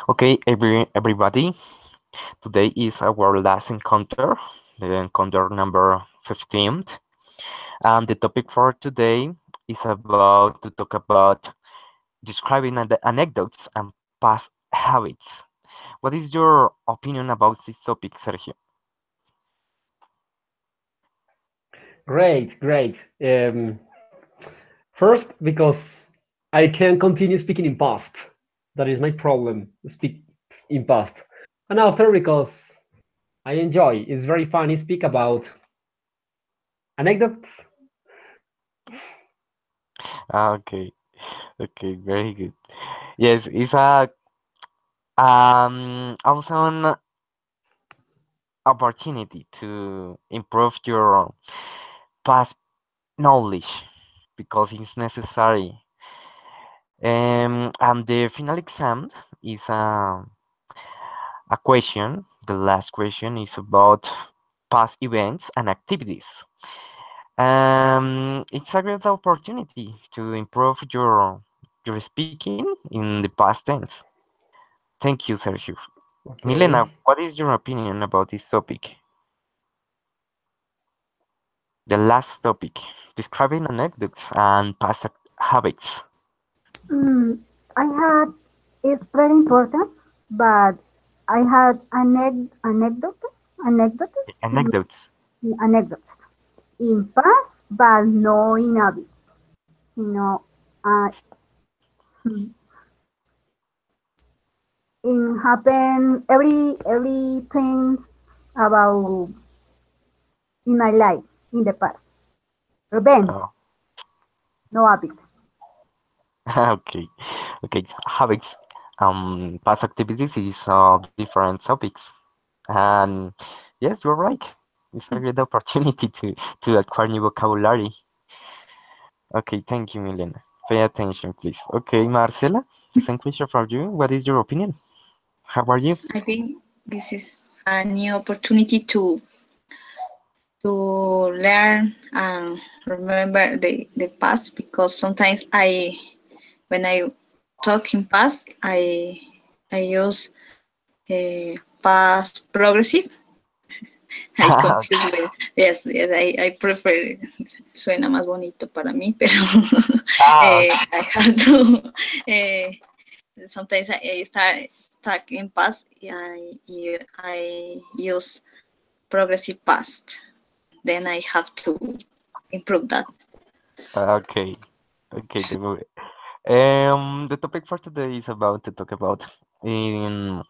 Okay, everybody, today is our last encounter, the encounter number 15. And the topic for today is about to talk about describing anecdotes and past habits. What is your opinion about this topic, Sergio? Great, great. First, because I can continue speaking in past. That is my problem. Speak in past. And after, because I enjoy. It's very funny. Speak about anecdotes. Okay, okay, very good. Yes, it's a awesome opportunity to improve your past knowledge because it's necessary. And the final exam is a question. The last question is about past events and activities. It's a great opportunity to improve your speaking in the past tense. Thank you, Sergio. Milena, Okay. what is your opinion about this topic? The last topic, describing anecdotes and past habits. Mm, I had, it's very important, but I had Anecdotes. anecdotes in past, but no in habits. You know, uh, in happen every things about in my life in the past. Events, Oh, no habits. okay, okay. Habits, past activities is different topics, and yes, you're right. It's a great opportunity to acquire new vocabulary. Okay, thank you, Milena. Pay attention, please. Okay, Marcela, the same question for you. What is your opinion? How are you? I think this is a new opportunity to learn and remember the past because sometimes when I talk in past I use past progressive. I confuse with yes I prefer suena más bonito para mí pero Ah, I have to sometimes I start talking past I use progressive past then I have to improve that. okay, okay. The topic for today is about to talk about in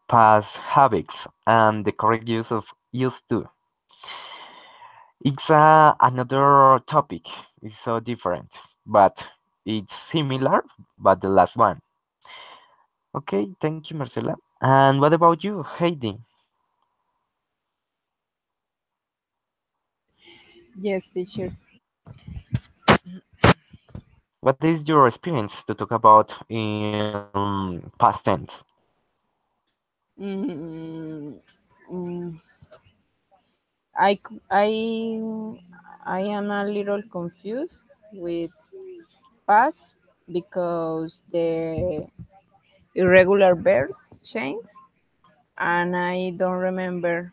past habits and the correct use of used to. It's another topic. It's so different, but it's similar, but the last one. Okay, thank you, Marcela. And what about you, Heidi? Yes, teacher. What is your experience to talk about in past tense? Mm, mm, I, c- I am a little confused with past because the irregular verbs change and I don't remember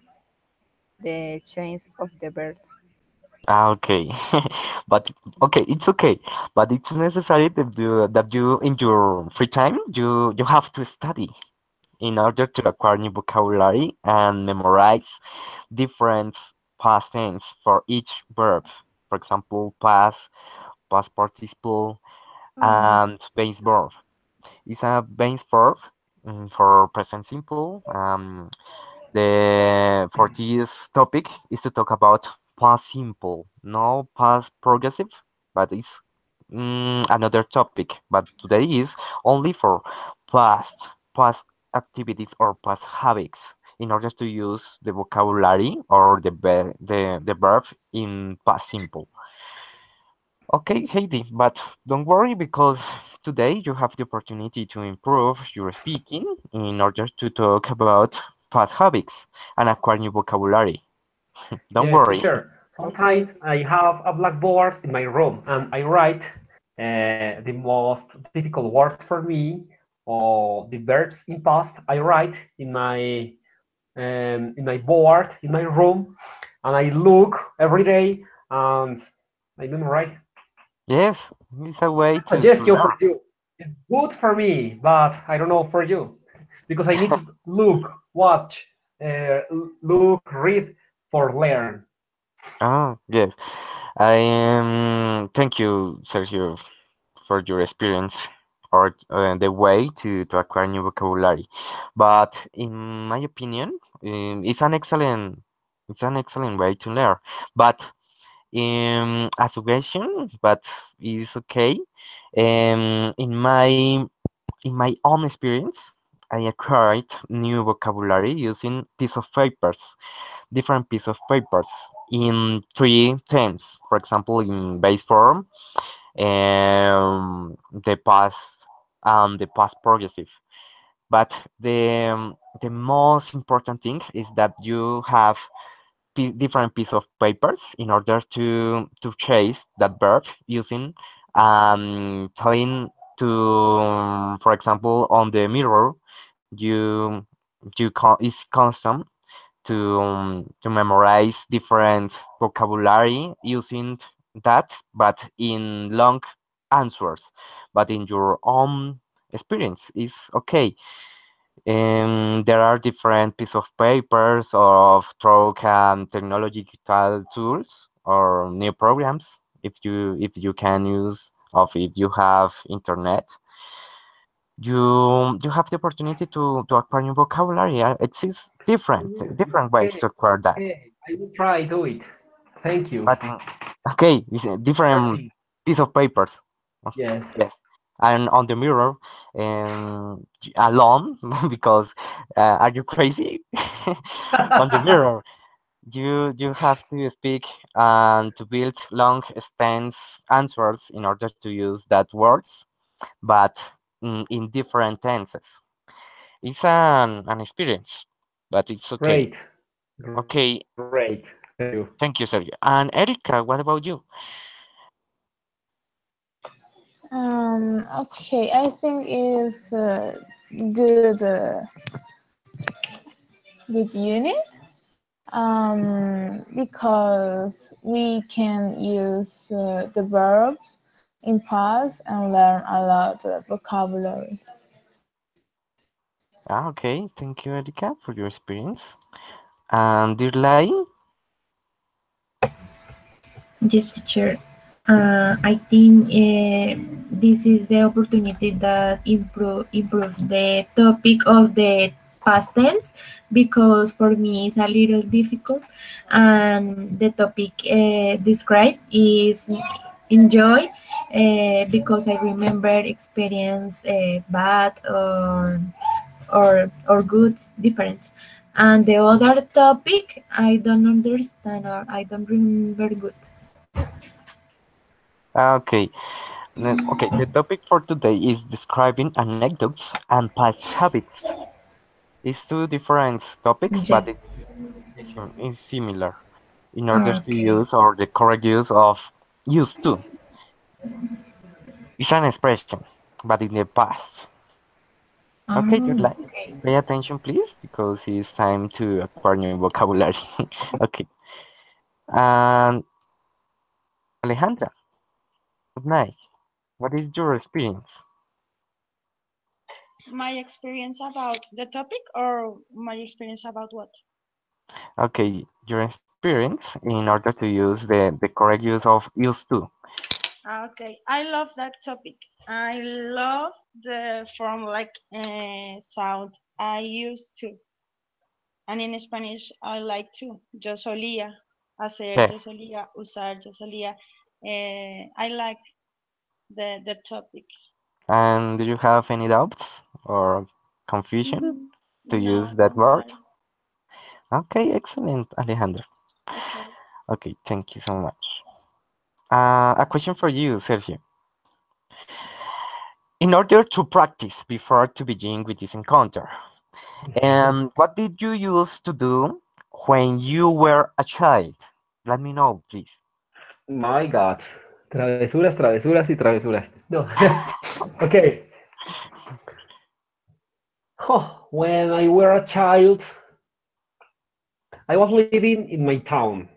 the change of the verbs. Okay, but okay, it's okay, but it's necessary that you in your free time you have to study in order to acquire new vocabulary and memorize different past tense for each verb. For example, past participle, and base verb. It's a base verb for present simple. The for this topic is to talk about past simple, no past progressive, but it's another topic. But today is only for past activities or past habits in order to use the vocabulary or the verb in past simple. Okay, Heidi, but don't worry because today you have the opportunity to improve your speaking in order to talk about past habits and acquire new vocabulary. Don't Yes, worry. teacher. Okay. Sometimes I have a blackboard in my room and I write the most difficult words for me or the verbs in past, I write in my board in my room, and I look every day, and I memorize. Yes, it's a way to Suggestion learn. for you. It's good for me, but I don't know for you because I need to look, watch, look, read for learn. Oh, yes. I thank you, Sergio, for your experience or the way to acquire new vocabulary. But in my opinion, it's an excellent way to learn. But a suggestion, but it's okay. In my own experience, I acquired new vocabulary using piece of papers, different piece of papers in three terms. For example, in base form, the past and the past progressive. But the most important thing is that you have different piece of papers in order to chase that verb using telling to for example on the mirror you is constant to memorize different vocabulary using that, but in long answers. But in your own experience is okay. There are different piece of papers of stroke and technological tools or new programs if you can use of if you have internet you have the opportunity to acquire new vocabulary. It is different ways Okay, to acquire that. okay, I will try do it. Thank you. But okay, it's a different Learning. piece of papers. Yes. Yes, and on the mirror, alone because are you crazy? On the mirror, you have to speak and to build long stance answers in order to use that words, but in different tenses. It's an experience, but it's okay. Great. Okay, Great. Thank you. thank you, Sergio. And Erica, what about you? Okay, I think is good good unit because we can use the verbs in past and learn a lot of vocabulary. Okay, thank you, Erica, for your experience. And dear Lai, Yes, teacher. I think this is the opportunity that improve the topic of the past tense because for me it's a little difficult and the topic described is enjoy because I remember experience bad or good difference and the other topic I don't understand or I don't remember good. okay. Okay, the topic for today is describing anecdotes and past habits. It's two different topics, but Yes. it's similar in order to Okay. use or the correct use of used to. It's an expression, but in the past. Okay, dear Lai, Okay. pay attention, please, because it's time to acquire new vocabulary. Okay. And Alejandra, good night. What is your experience? My experience about the topic or my experience about what? Okay, your experience in order to use the correct use of used to. Okay, I love that topic. I love the form like sound I used to. And in Spanish, I like to. Yo solía hacer, Okay. yo solía usar, yo solía. I like the topic. And do you have any doubts or confusion to use No, that I'm word? sorry. Okay, excellent, Alejandra. Okay. Okay, thank you so much. A question for you, Sergio. In order to practice before to begin with this encounter, what did you use to do when you were a child? Let me know, please. My God. Travesuras, travesuras y travesuras. No. Okay. When I were a child, I was living in my town,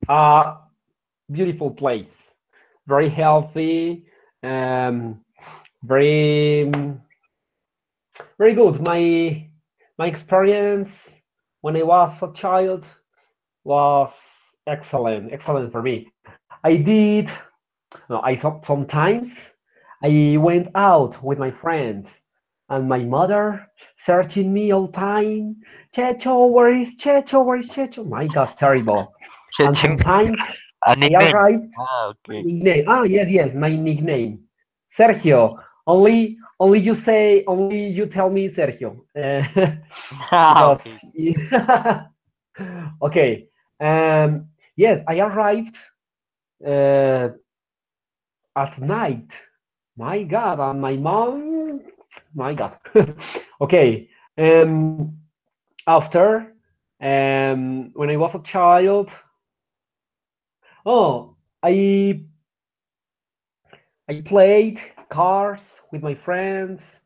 a beautiful place, very healthy, um, very very good. My experience when I was a child was excellent for me. I did. No, sometimes I went out with my friends, and my mother searching me all time. Checho, where is Checho? Where is Checho? My God, terrible. And Chechen, sometimes a I nickname. arrived. Ah, My okay. nickname. Ah, yes, my nickname. Sergio. Only you say, only you tell me Sergio. Ah, okay. Because okay. Yes, I arrived uh, at night. My God, and my mom. My God. Okay. After, when I was a child, oh, I I played cards with my friends.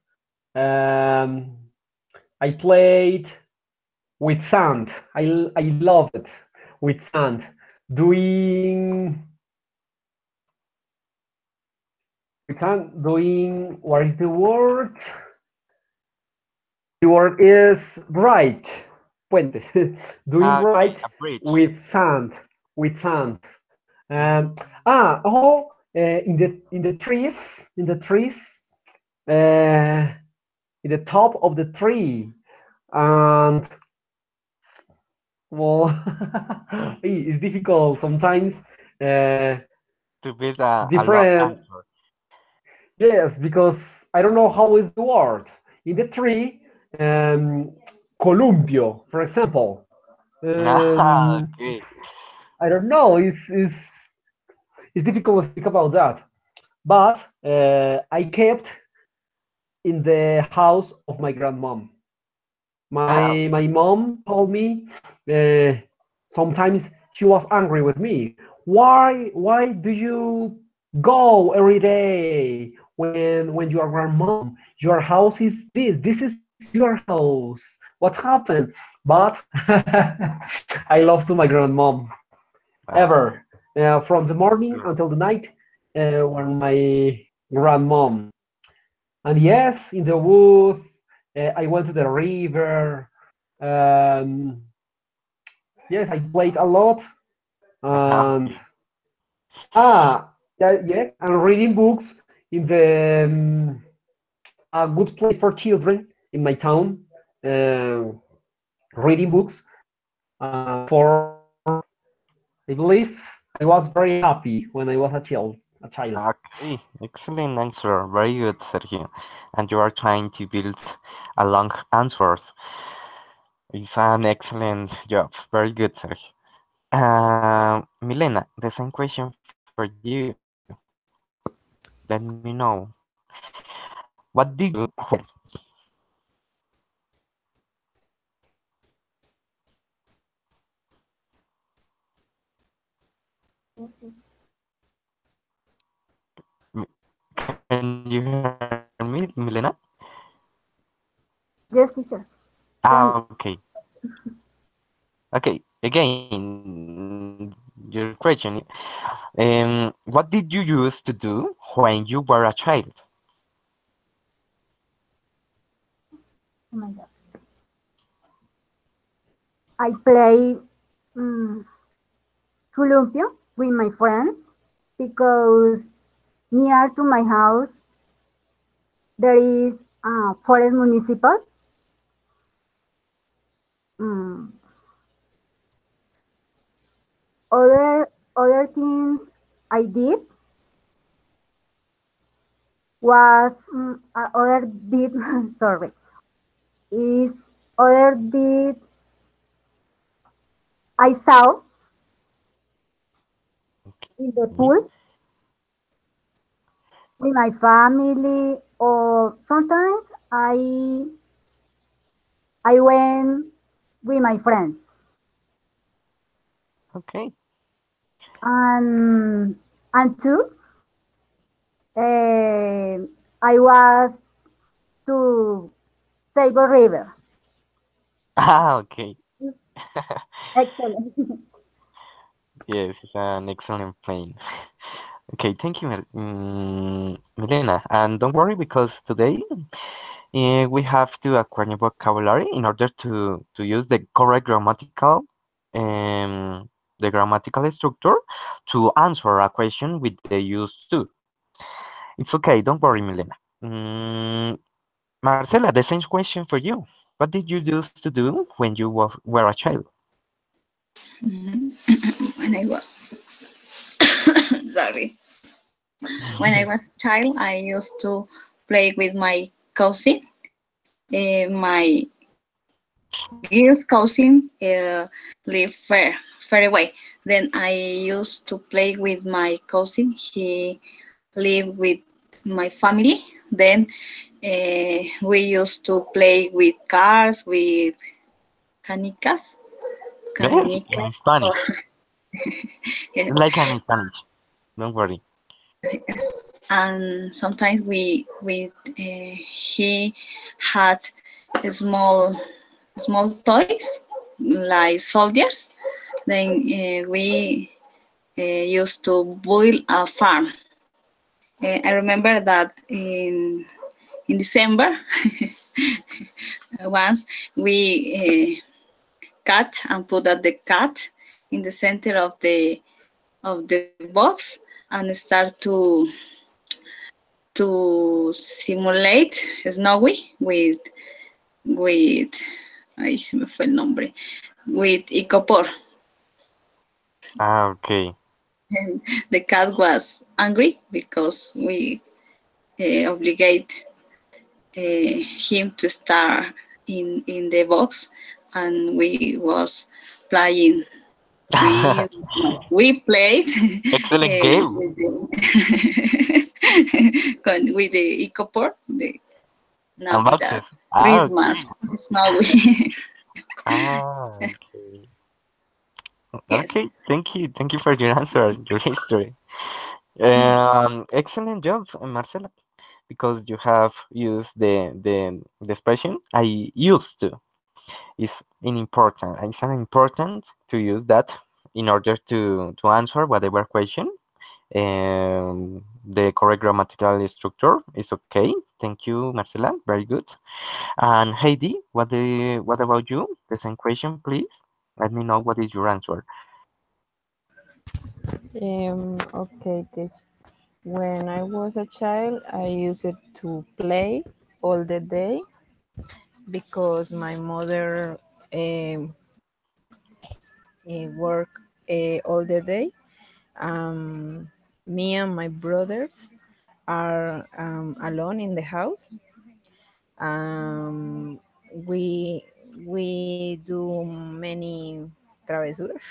Um, I played with sand. I love it with sand. Doing with sand, doing what is the word? The word is right. Puentes. Doing Ah, okay. right A bridge. with sand. With sand. Um, in the trees, uh, in the top of the tree, and well, it's difficult sometimes. Uh, To build a long Different, answer. yes, because I don't know how is the word in the tree. Um, columpio, for example. Ah, Um, okay. I don't know. It's difficult to speak about that. But I kept in the house of my grandmom. Ah, My mom told me uh, sometimes she was angry with me. Why do you go every day when you are grandmom? Your house is this. This is your house. What happened? But I love to my grandmom ah, ever from the morning sure. until the night when my grandmom. And yes, in the woods, I went to the river. Um, yes, I played a lot. Ah, And okay. yes, and reading books in the a good place for children in my town. Uh, Reading books for I believe I was very happy when I was a child. A child. Okay. Excellent answer. Very good, Sergio. And you are trying to build a long answers. It's an excellent job. Very good, Sergio. Milena, the same question for you. Let me know. What did you Can you hear me, Milena? Yes, teacher. Tell me. Ah, okay. Okay. Again, your question. What did you used to do when you were a child? Oh my God. I play um, columpio with my friends because near to my house there is a forest municipal. Um, other things I did was other did sorry is other did I saw in the Okay. pool with my family, or sometimes I went with my friends, Okay. and two I was to Sable River. Ah, okay. Excellent. Yes, it's an excellent plane. Okay, thank you, Milena. And don't worry because today we have to acquire new vocabulary in order to use um, the grammatical structure to answer a question with the use to. It's okay, don't worry, Milena. Mm, Marcela, the same question for you. What did you used to do when you were a child? Mhm. When I was sorry, when I was child, I used to play with my cousin. My girl's cousin live far away. Then I used to play with my cousin. He live with my family. Then we used to play with cars, with canicas, Yes, canicas. in Spanish. Or, yes, Like I'm in Spanish. Don't worry. yes. And sometimes he had small toys like soldiers. Then we used to build a farm. I remember that in December once we cut and put the cat in the center of the box and start to simulate Snowy with ay, se me fue el nombre, with Icopor. Ah, okay. And the cat was angry because we obligate him to start in the box, and we was playing. We we played Excellent game. with the with the Icopor, the And Navidad, boxes. Ah, Christmas, okay. Snowy. Ah, okay. Yes. Okay, thank you. Thank you for your answer, your history. Excellent job, Marcela, because you have used the expression I used to. It's important. It's an important to use that in order to answer whatever question. The correct grammatical structure is okay. Thank you, Marcela. Very good. And Heidi, what about you? The same question, please. Let me know what is your answer. Okay, when I was a child, I used it to play all the day because my mother work all the day. Um, Me and my brothers are alone in the house. Um, we we do many travesuras.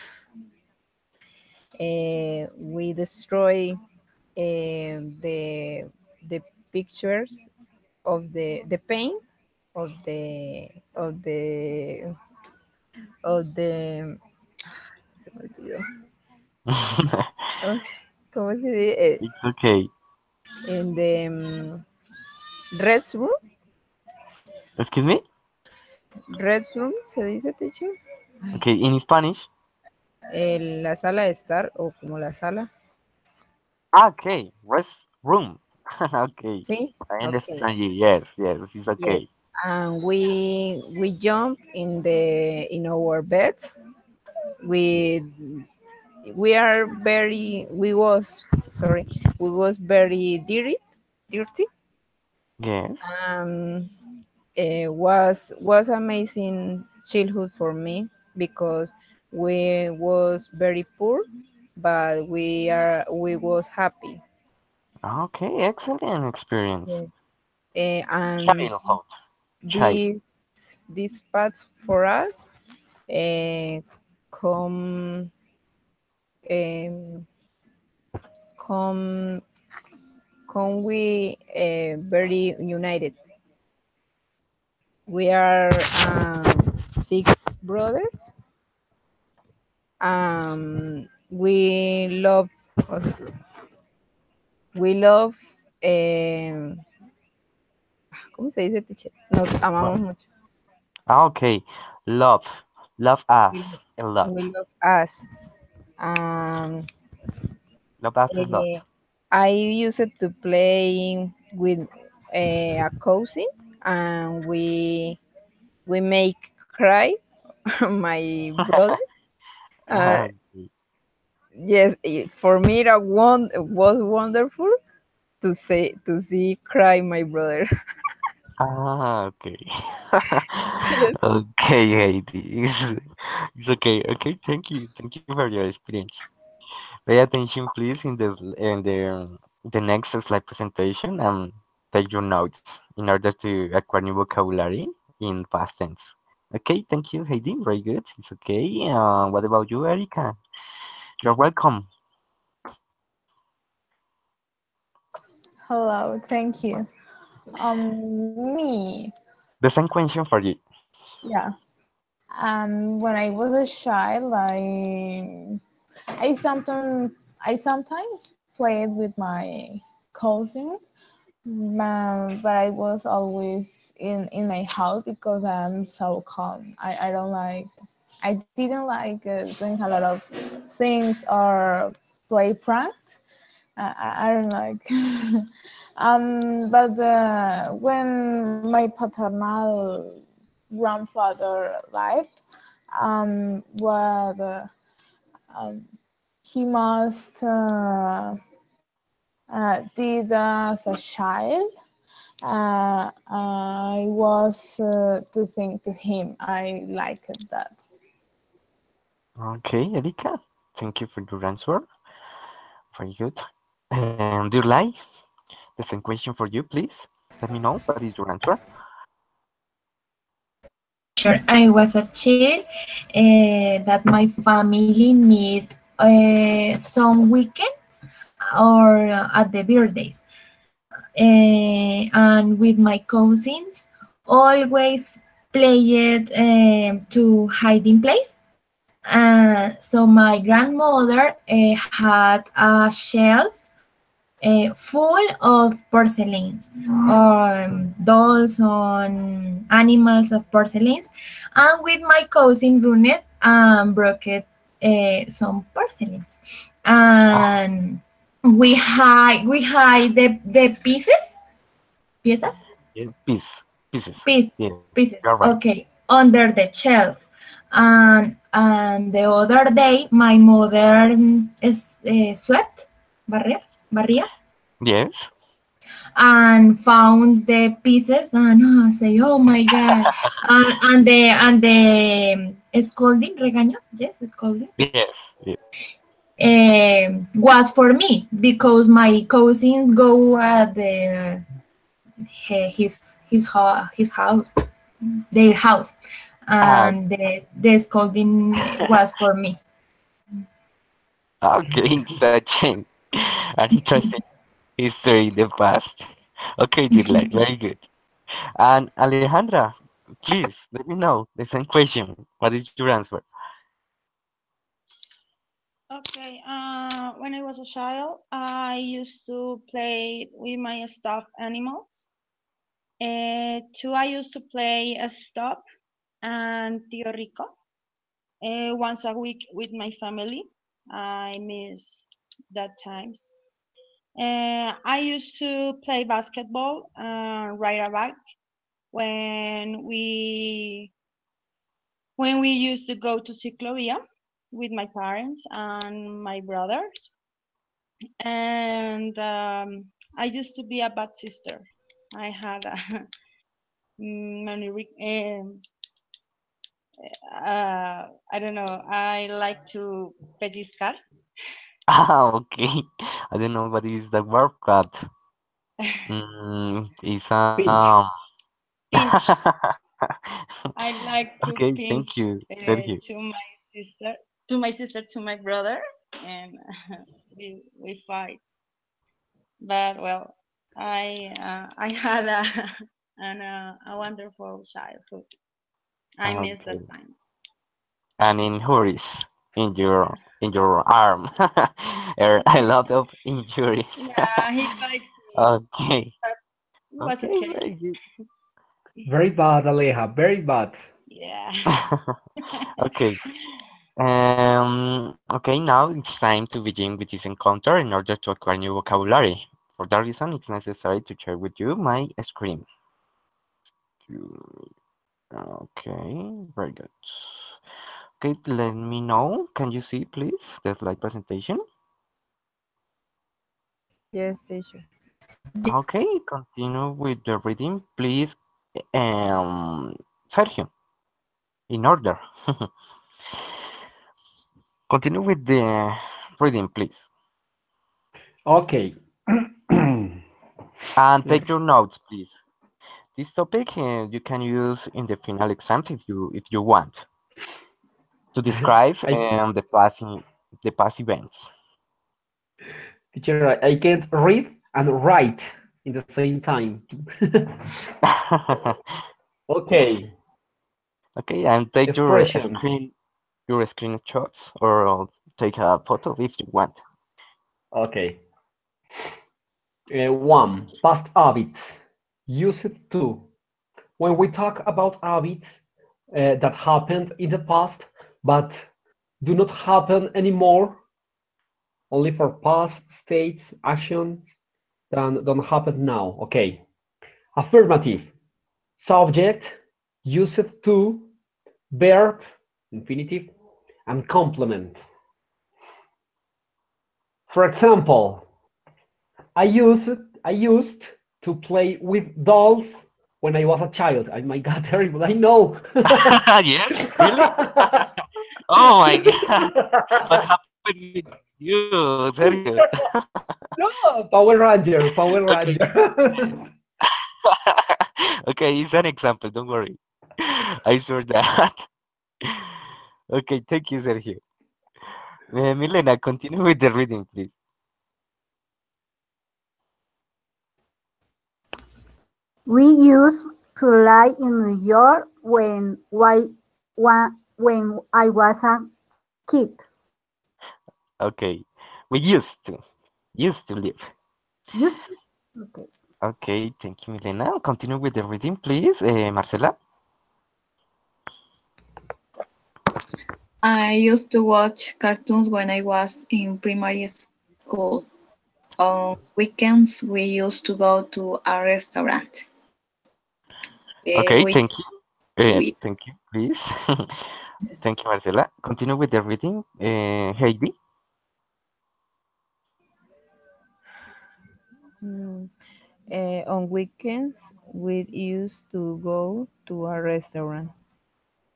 We destroy the pictures of the paint of the se me olvidó. Ay, ¿cómo se dice? It's okay. In the restroom, Excuse me? restroom se dice, teacher. Okay, in Spanish. La sala de estar o como la sala. Okay, rest room. Okay, Sí, I okay. understand you. Yes, yes, it's Yes, okay. and we jump in our beds. We we was sorry, we was very dirty. Yes. Um, was amazing childhood for me because we was very poor, but we was happy. Okay, excellent experience. Yeah. And Childhood. Child. these these paths for us uh, come um, come come we very united. We are six brothers. We love we love ¿cómo se dice, teacher? Nos amamos mucho. Okay. Love. Love We us love, a lot. we love us. Um, Love us a lot. I used to play with a cousin, and we make cry my brother. Uh, Okay. yes, for me that one was wonderful to see cry my brother. Okay. Yes. Okay, Heidi. It's okay. Okay, thank you. Thank you for your experience. Pay attention, please, in the next slide presentation and take your notes in order to acquire new vocabulary in past tense. Okay, thank you, Heidi. Very good. It's okay. What about you, Erica? You're welcome. Hello, thank you. Me, The same question for you. yeah. When I was a child, I sometimes played with my cousins, but I was always in my house because I'm so calm. I don't like. I didn't like doing a lot of things or play pranks. I don't like. But when my paternal grandfather lived, what um, he must did as a child. I was to sing to him. I liked that. Okay, Erika. Thank you for your answer. Very good. And do you like the same question for you, please? Let me know what is your answer. Sure, I was a child that my family need some weekends or at the birthdays. And with my cousins, always played to hiding place. So my grandmother had a shelf full of porcelains, dolls, on animals of porcelains, and with my cousin Brunet broke some porcelains, and we hide the pieces Yeah, pieces. piece, Yeah, pieces, you're right. okay, under the shelf. And the other day, my mother swept, barría, Yes. and found the pieces, and say, "Oh my God!" and the scolding, regaño, yes, scolding, Yes. Yeah. was for me because my cousins go at his house, their house, Ah, and the scolding was for me. okay, such an interesting history in the past. Okay, dear light, very good. And Alejandra, please let me know the same question. What is your answer? Okay, when I was a child, I used to play with my stuffed animals. Two, I used to play a stop and Tio Rico once a week with my family. I miss that times. I used to play basketball and ride a bike when we used to go to Ciclovia with my parents and my brothers. And I used to be a bad sister. I had a many I don't know. I like to pellizcar. Ah, okay. I don't know what is the word, but it's Pinch. Pinch. I like to Okay, thank pinch you. Thank you. to my sister, to my sister, to my brother, and we fight. But well, I had a wonderful childhood. I miss that Okay. time. And in injuries in your arm. A lot of injuries. Yeah, he bites me. Okay. It was Okay, okay. very good. Very bad, Aleja. Very bad. Yeah. Okay. Okay, now it's time to begin with this encounter in order to acquire new vocabulary. For that reason, it's necessary to share with you my screen. Okay, very good. Okay, let me know. Can you see, please, the slide presentation? Yes, teacher. Okay, continue with the reading, please. Sergio, in order. Continue with the reading, please. Okay. And take your notes, please. This topic you can use in the final exam if you want to describe I, the past events. teacher, I can't read and write in the same time. Okay. Okay, and take Expressions. your screenshots or take a photo if you want. Okay. One, past habits. Use it to. When we talk about habits that happened in the past but do not happen anymore, only for past states, actions that don't happen now. Okay. Affirmative. Subject, use it to, verb, infinitive, and complement. For example, I used I used to play with dolls when I was a child. Oh my God, terrible! I know. Yes, really? Oh my God, what happened with you, Sergio? No, Power Ranger, Power Okay. Ranger. Okay, it's an example, don't worry. I swear that. Okay, thank you, Sergio. Milena, continue with the reading, please. We used to live in New York when I was a kid. Okay, we used to live. Used to, okay. Okay, thank you, Milena. Continue with the reading, please. Marcela. I used to watch cartoons when I was in primary school. On weekends, we used to go to a restaurant. Okay, We thank you. to eat. Thank you, please. Thank you, Marcela. Continue with the reading. Heidi. Mm, on weekends, we used to go to a restaurant.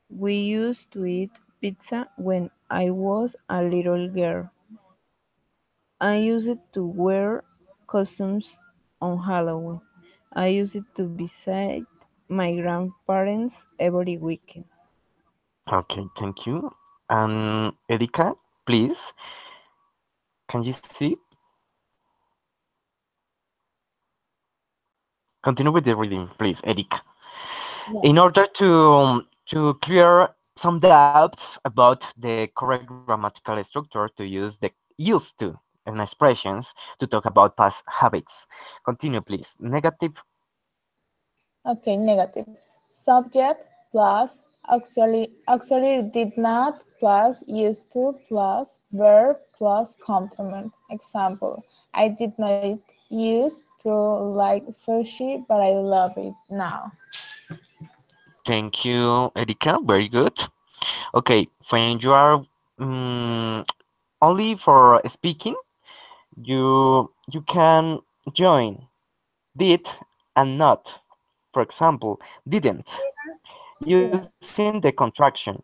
We used to eat pizza when I was a little girl. I used to wear costumes on Halloween. I used to visit my grandparents every weekend. Okay, thank you. And Erika, please. Can you see? Continue with the reading, please, Erika. In order to clear some doubts about the correct grammatical structure to use the used to and expressions to talk about past habits. Continue, please. Negative. Okay, negative. Subject plus auxiliary did not plus used to plus verb plus complement. Example, I did not used to like sushi, but I love it now. Thank you, Erika. Very good. Okay, when you are only for speaking, you can join did and not. For example, didn't using the contraction.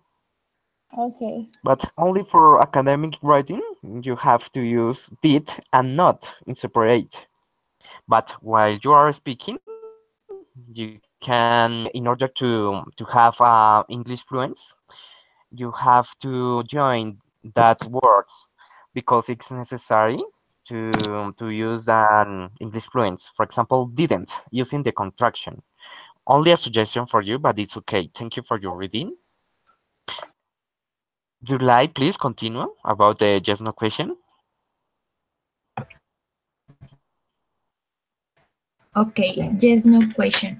Okay. But only for academic writing, you have to use did and not in separate. But while you are speaking, you can, in order to have English fluence, you have to join that words because it's necessary to use an English fluence. For example, didn't using the contraction. Only a suggestion for you, but it's okay. Thank you for your reading. July, please continue about the yes no question. Okay, yes, no question.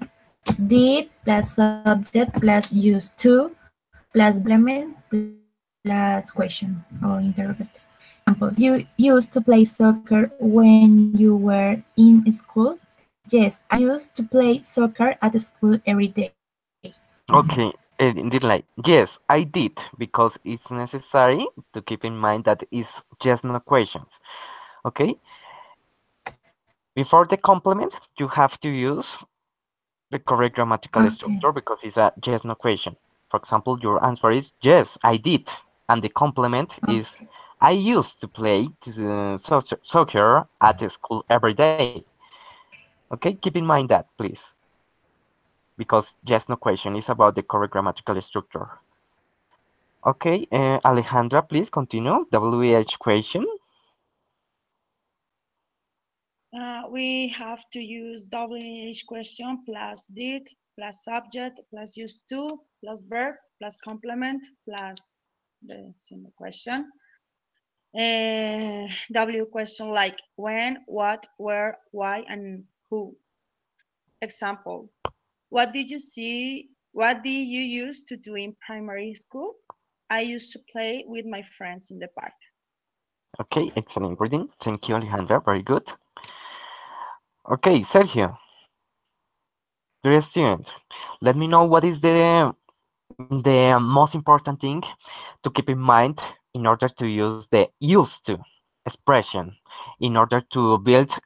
Did plus subject plus used to plus complement plus question or interrogative. Example, you used to play soccer when you were in school? Yes, I used to play soccer at school every day. Okay, indeed, like, yes, I did, because it's necessary to keep in mind that it's just no questions. Okay, before the complement, you have to use the correct grammatical Okay. structure because it's a yes no question. For example, your answer is yes, I did, and the complement is Okay. I used to play soccer at the school every day. Okay, keep in mind that, please, because yes no question is about the correct grammatical structure. Okay, Alejandra, please continue. WH question. We have to use WH question plus did plus subject plus used to plus verb plus complement plus the same question. W question like when, what, where, why, and who. Example, what did you see? What did you used to do in primary school? I used to play with my friends in the park. Okay, excellent reading. Thank you, Alejandra. Very good. Okay, Sergio, dear student, let me know what is the most important thing to keep in mind in order to use the used to expression in order to build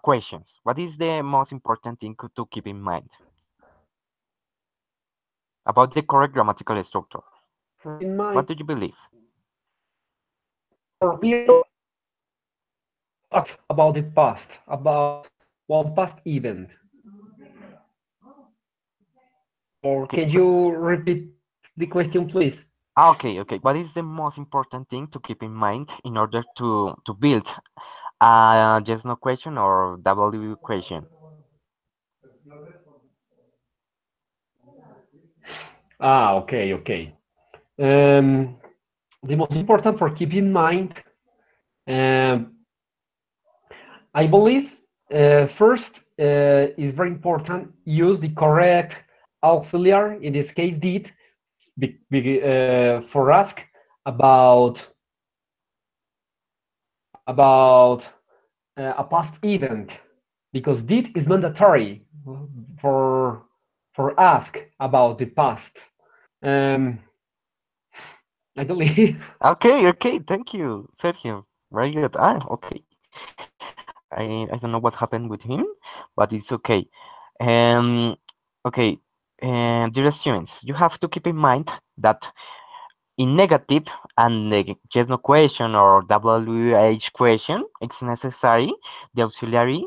questions. What is the most important thing to keep in mind about the correct grammatical structure? In mind, What do you believe? for me, about the past, about one past event. Or Okay, can you repeat the question, please? okay. What is the most important thing to keep in mind in order to build a yes no question or W question? Okay. The most important for keep in mind, um, I believe, first is very important. Use the correct auxiliary. In this case, did for ask about a past event, because did is mandatory for ask about the past. Um, I believe. Okay. Thank you, Sergio. Very good. Okay. I don't know what happened with him, but it's okay. Um, okay. Dear students, you have to keep in mind that in negative and the yes no question or WH question, it's necessary the auxiliary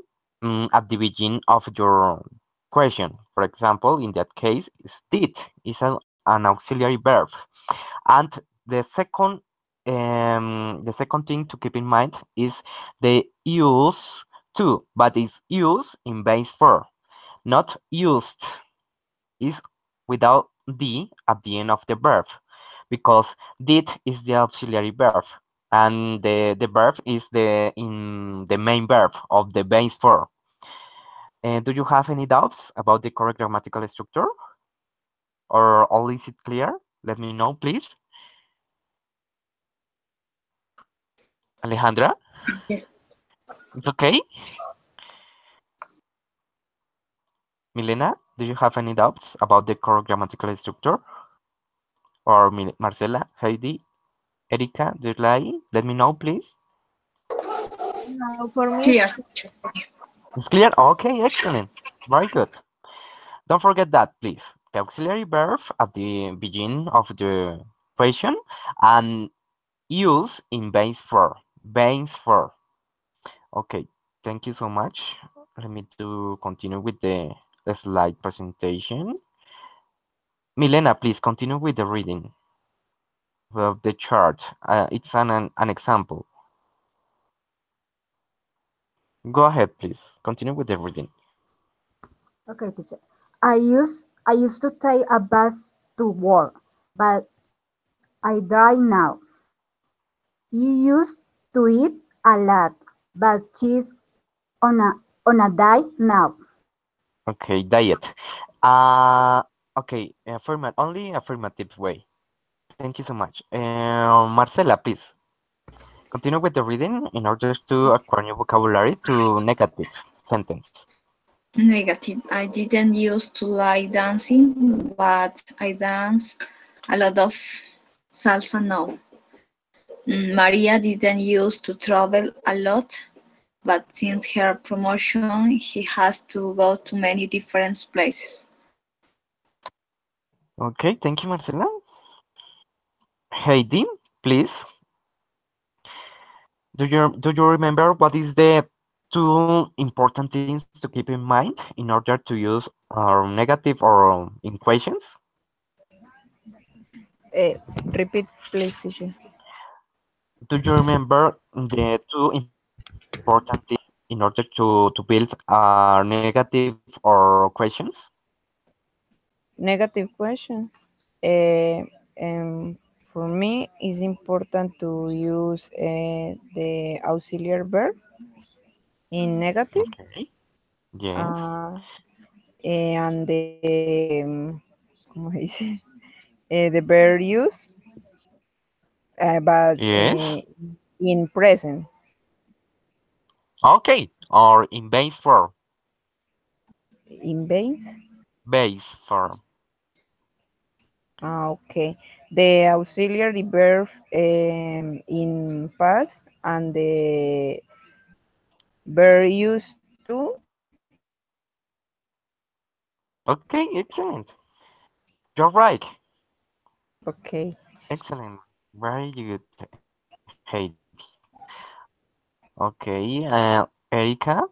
at the beginning of your question. For example, in that case, is did is an auxiliary verb. And the second thing to keep in mind is the use to, but it's used in base form, not used is without the at the end of the verb, because did is the auxiliary verb and the verb is the main verb of the base form. Do you have any doubts about the correct grammatical structure, or all is it clear? Let me know, please. Alejandra, Yes. it's okay. Milena, do you have any doubts about the correct grammatical structure? Or Marcela, Heidi, Erika, Dulai, let me know, please. No, for me, Clear. It's clear? Okay, excellent. Very good. Don't forget that, please. The auxiliary verb at the beginning of the question and use in base form. Base form. Okay, thank you so much. Let me to continue with the slide presentation. Milena, please continue with the reading of the chart. It's an example. Go ahead, please. Continue with the reading. Okay, teacher. I used to take a bus to work, but I drive now. You used to eat a lot, but cheese on a on a diet now. Okay, diet. Okay, only affirmative way. Thank you so much. Marcela, please continue with the reading in order to acquire new vocabulary to negative sentence. Negative. I didn't used to like dancing, but I dance a lot of salsa now. Maria didn't used to travel a lot, but since her promotion, he has to go to many different places. Okay, thank you, Marcela. Heidi, please. Do you remember what is the two important things to keep in mind in order to use negative or equations? Repeat, please, teacher. Do you remember the two important things in order to build negative or questions? Negative question. Uh, um, for me, it's important to use the auxiliary verb in negative, Okay. Yes. uh, and ¿cómo se dice? The verb use, but Yes. in present. Okay. Or in base form. In base. Base form. Okay. The auxiliary verb in past and the verb used to. Okay, excellent. You're right. Okay. Excellent. Very good, Heidi. Okay, Erika,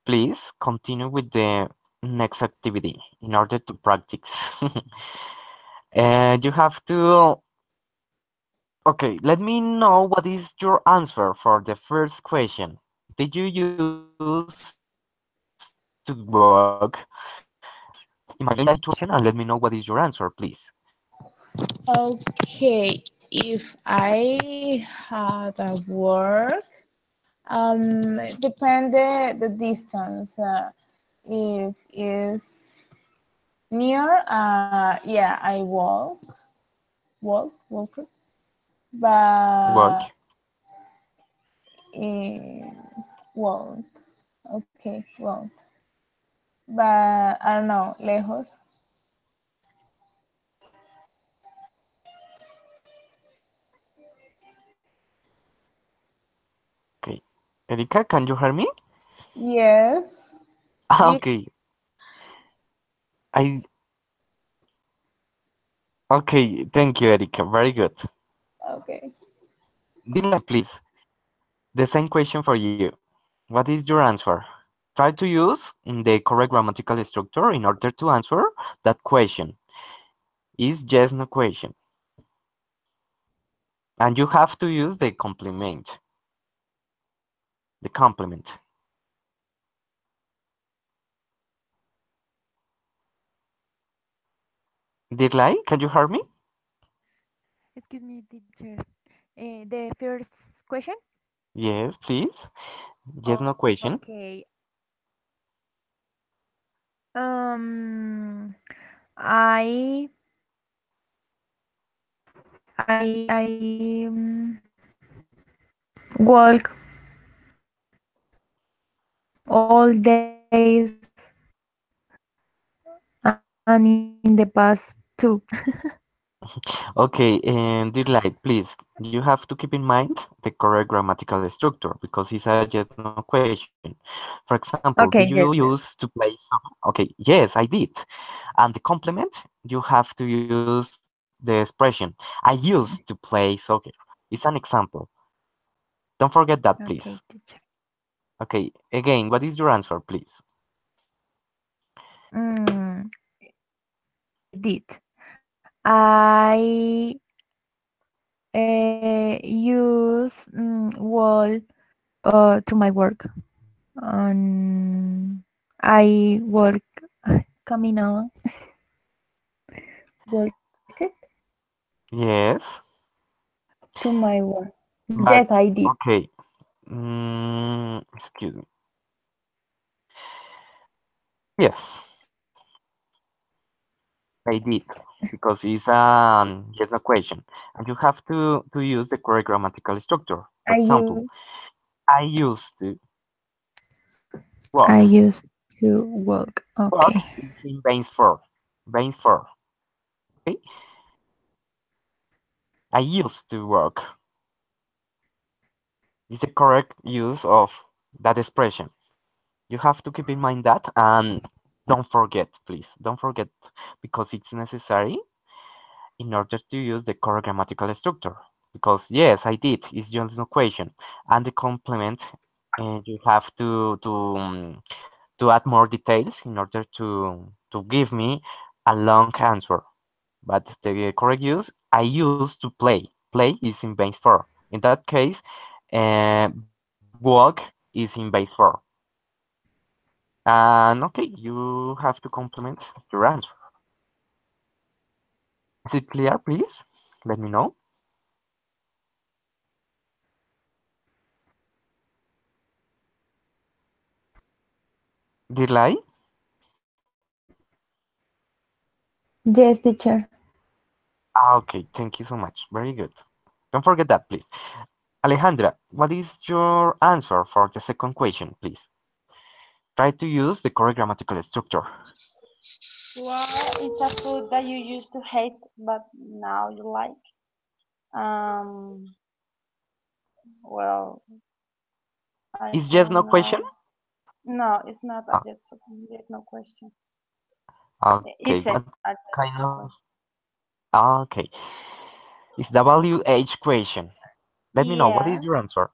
please continue with the next activity in order to practice. You have to. Okay, let me know what is your answer for the first question. Did you use to work? Imagine that situation and let me know what is your answer, please. Okay, if I had a work, depend the distance. If it's near, yeah, I walk, but Work. won't. Okay, won't. But I don't know, lejos. Okay. Erika, can you hear me? Yes. If Okay. I okay, thank you, Erika. Very good. okay. Dylan, please. The same question for you. What is your answer? Try to use the correct grammatical structure in order to answer that question. Is yes no question. And you have to use the complement. The complement. Dilay, can you hear me? Excuse me, teacher. The first question? Yes, please. Yes Oh, no question. okay. Um, I I walk all days and in the past too. Okay, and Dilay, please, you have to keep in mind the correct grammatical structure because it's a yes no question. For example, did you Okay, yes, use yes. to play soccer? Okay, yes, I did. And the complement, you have to use the expression I used to play soccer. It's an example. Don't forget that, please. Okay, teacher. Okay, again, what is your answer, please? Mm, did. I use wall to my work. I work caminaba, walked Yes, to my work. but Yes, I did. okay. Excuse me. Yes, I did because it's a yes no question, and you have to use the correct grammatical structure. For I example, use I used to I walk. used to walk. Walk Okay. is in base form. Base form. Okay. I used to work. Is the correct use of that expression. You have to keep in mind that, and don't forget, please, don't forget, because it's necessary in order to use the correct grammatical structure. Because yes, I did. It's just no question, and the complement, and you have to add more details in order to give me a long answer. But the correct use, I used to play. Play is in base form. In that case, walk is in base form. And okay, you have to complement your answer. Is it clear, please? Let me know. Did I? Yes, teacher. Okay, thank you so much. Very good. Don't forget that, please. Alejandra, what is your answer for the second question, please? Try to use the correct grammatical structure. What is a food that you used to hate but now you like? Um, well, I Is yes no don't question? know. No, it's not a Ah, yes no question. okay, Isn't what a kind yes no of? question. Okay, it's the WH question. Let me know, what Yeah, is your answer?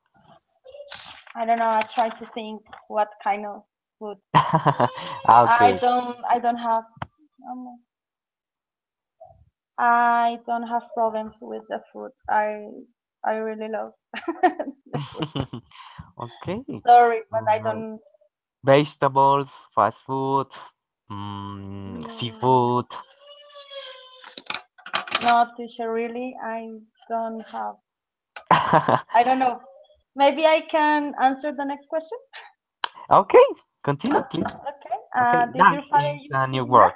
I don't know. I try to think what kind of food. Okay. I don't have um, I don't have problems with the food. I really love the food. Okay. Sorry, but I Mm, don't. vegetables, fast food, No, seafood. no, teacher. Really, I don't have. I don't know. Maybe I can answer the next question. Okay, continue, please. Okay. Okay, Did that your father is use a to new be that? word.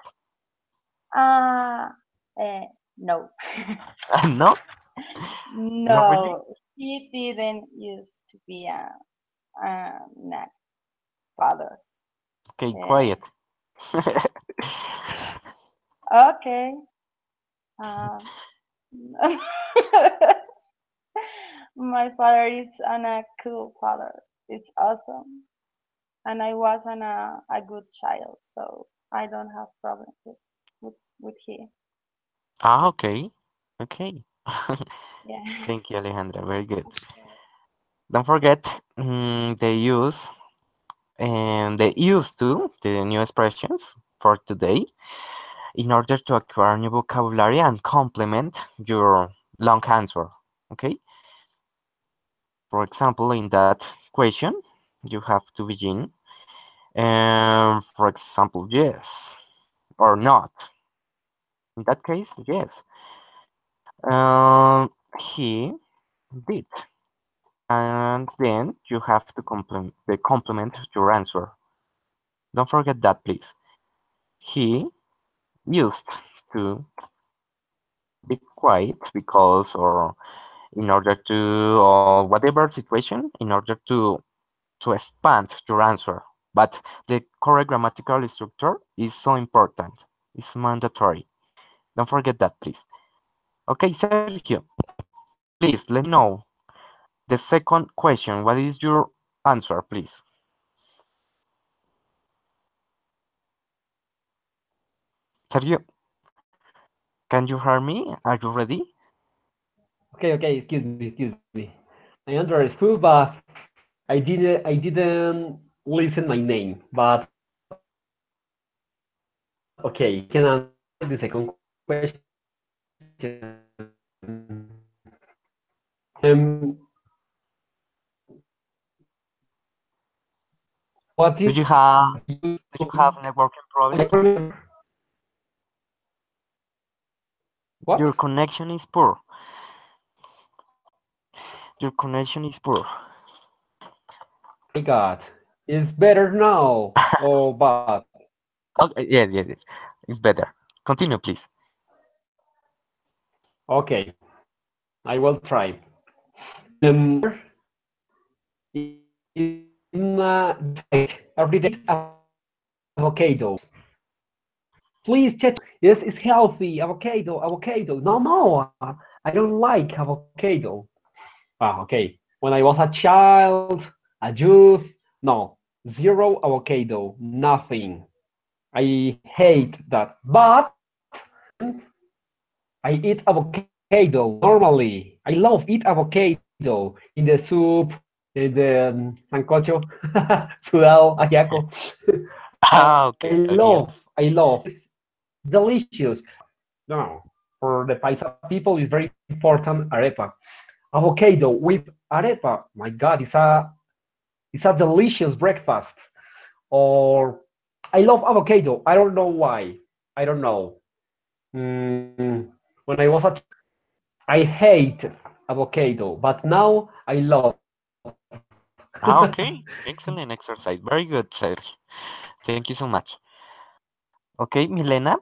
No. No, not really. No, he didn't used to be a father. Okay, Yeah. quiet. Okay. Uh, my father is a cool father. It's awesome, and I was a good child, so I don't have problems with him. Okay, okay. Yeah. Thank you, Alejandra. Very good. Don't forget the use and the used to, the new expressions for today, in order to acquire new vocabulary and complement your long answer. Okay? For example, in that question, you have to begin, for example, yes or not. In that case, yes. He did. And then you have to complement your answer. Don't forget that, please. He used to be quiet because, or in order to, or whatever situation, in order to expand your answer. But the correct grammatical structure is so important. It's mandatory. Don't forget that, please. Okay, Sergio, please let me know the second question. What is your answer, please? Sergio, can you hear me? Are you ready? Okay, excuse me. I understood, but I didn't listen my name. But okay, can answer the second question. What Do is you have used do you have to? networking I problems? remember Your what? connection is poor. Your connection is poor. My God, is better now or bad? Okay, yes, yes, yes. It's better. Continue, please. Okay, I will try. Um, in every day avocados. Please check. Yes, it's healthy. Avocado, avocado. No, no, I don't like avocado. Ah, okay. When I was a child, a youth, no, zero avocado, nothing. I hate that. But I eat avocado normally. I love eat avocado in the soup, in the sancocho, sudado, ajiaco. Ah, okay, okay. I love. It's delicious. No, for the Paisa people, it's very important arepa. Avocado with arepa. My God, it's a delicious breakfast. Or I love avocado. I don't know why. I don't know. When I was a I hate avocado, but now I love. Ah, okay. Excellent exercise. Very good, Sergio. Thank you so much. Okay, Milena,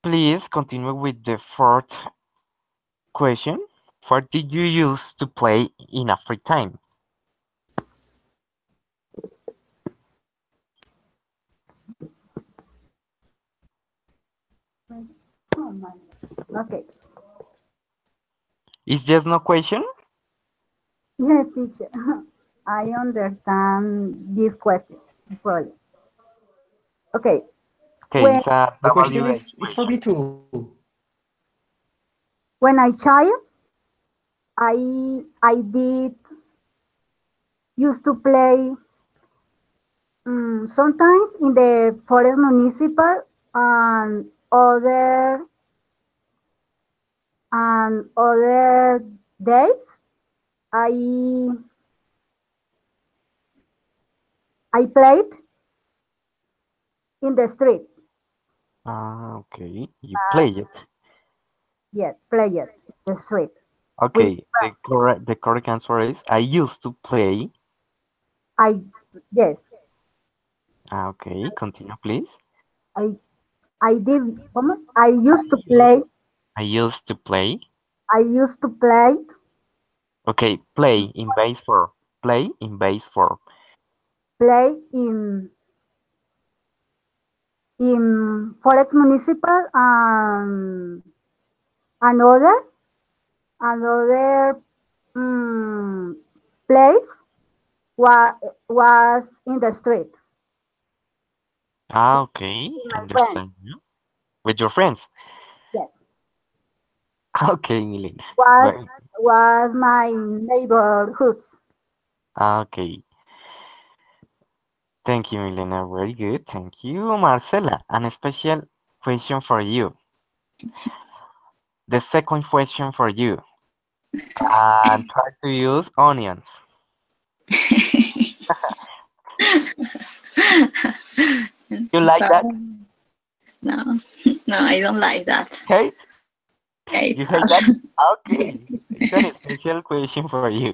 please continue with the fourth question. What did you use to play in a free time? Oh my. Okay. Is just no question? Yes, teacher. I understand this question. Probably. Okay. Okay, When it's a The question WH is for me question. too. when I child, I did used to play sometimes in the forest municipal and other days I I played in the street. Ah, okay. You play it. Yes, play it in the street with Okay, the correct answer is I used to play. I yes Ah, okay, continue, please. I I did I used to play I used to play. I used to play Okay, play in base form. Play in base form. play in forest municipal and another another um, place was in the street Ah, okay, with my friend. understand you. With your friends. Yes, Okay, Milena. was Very was my neighborhood. okay. Thank you, Milena. Very good. Thank you, Marcela. And a special question for you. The second question for you. And try to use onions. You like But that? no, no, I don't like that. Hate? Hate You hate that? that. Okay. It's a special question for you.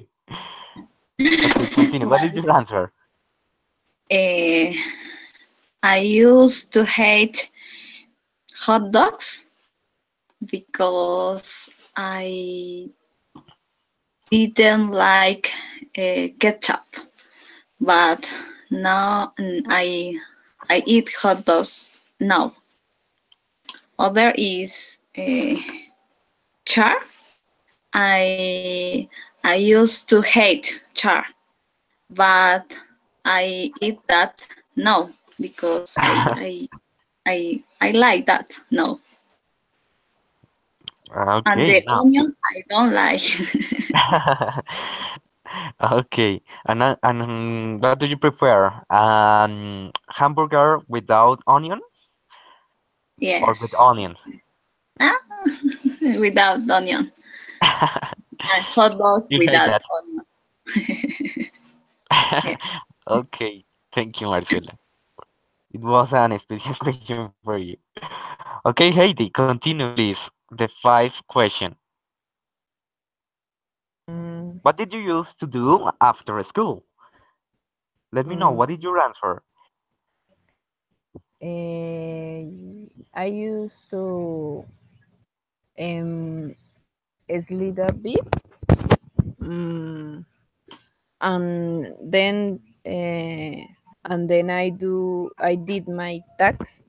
Okay, continue. What is your answer? Eh, I used to hate hot dogs because I didn't like ketchup, but now I eat hot dogs now. Other is char. I used to hate char, but I eat that now because I like that now. And Okay, the now. onion I don't like. Okay, and what do you prefer? Hamburger without onion or with Yes. onion? Ah, without onion. And hot dogs You hate without that. onion. Yeah. Okay, thank you, Marcela. It was an special question for you. Okay, Heidi, continue, please. The five question. Mm, What did you used to do after school? Let me know. mm, What is your answer? I used to sleep a bit, mm, and uh, then I did my tax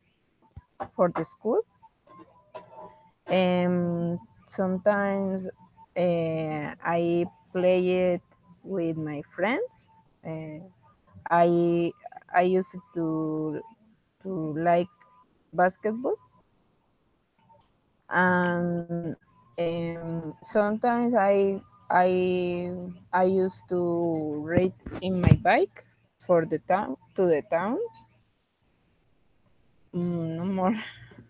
for the school. Sometimes I play it with my friends. I I used to like basketball, and sometimes I used to ride in my bike for the town to the town. No more.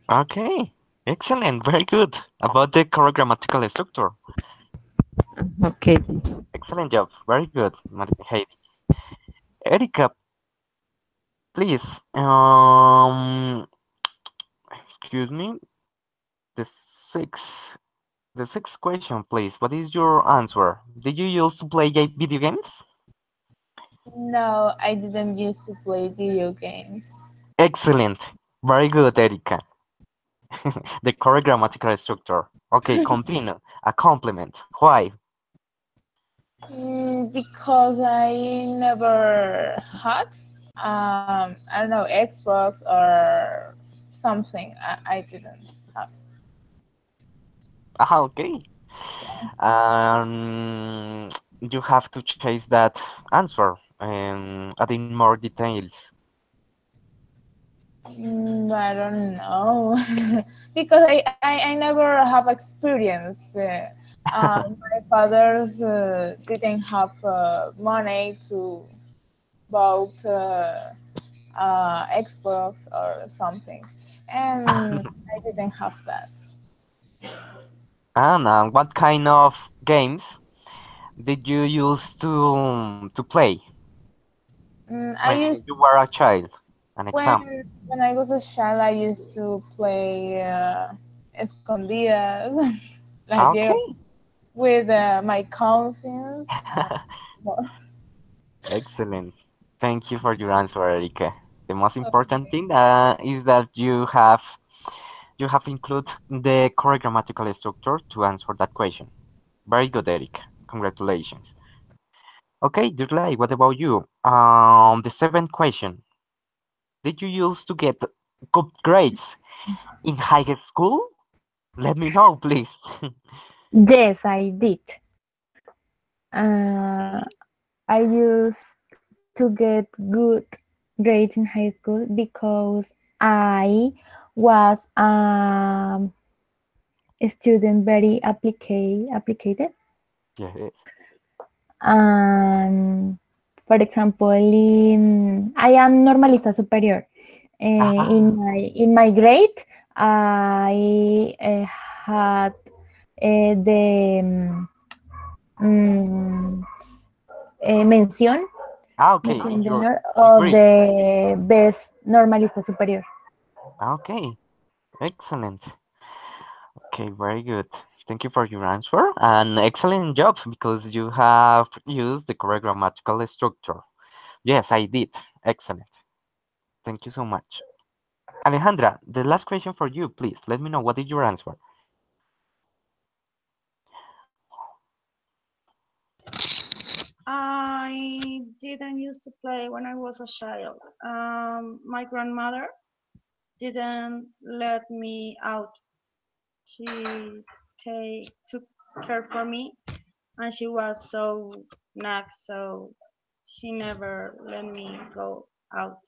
Okay, excellent, very good. About the core grammatical structure. Okay. Excellent job, very good, Heidi. Erika, please, excuse me, the sixth, the sixth question, please. What is your answer? Did you used to play video games? No, I didn't used to play video games. Excellent, very good, Erika. The correct grammatical structure. Okay, continue. A compliment. Why? Because I never had, I don't know, Xbox or something. I didn't have. Ah, okay. Um, you have to chase that answer and adding more details. I don't know. Because I never have experience. My fathers didn't have money to bought Xbox or something, and I didn't have that. And what kind of games did you use to play I when used you were a child? An example. when I was a child, I used to play escondidas, like Okay. with my cousins. More. Excellent. Thank you for your answer, Erika. The most important thing is that you have included the correct grammatical structure to answer that question. Very good, Erika. Congratulations. Okay, Dirley, what about you? The seventh question. Did you used to get good grades in high school? Let me know, please. Yes, I did. I used to get good grades in high school because I was a student very applicated. Yes. And for example, I am normalista superior. In my grade, I had the mención, Okay, mención in de your honor of degree. the best normalista superior. Okay, excellent. Okay, very good. Thank you for your answer and excellent job because you have used the correct grammatical structure. Yes, I did. Excellent. Thank you so much. Alejandra, the last question for you, please. Let me know what is your answer. I didn't used to play when I was a child. My grandmother didn't let me out. She took care for me, and she was so nagged, so she never let me go out.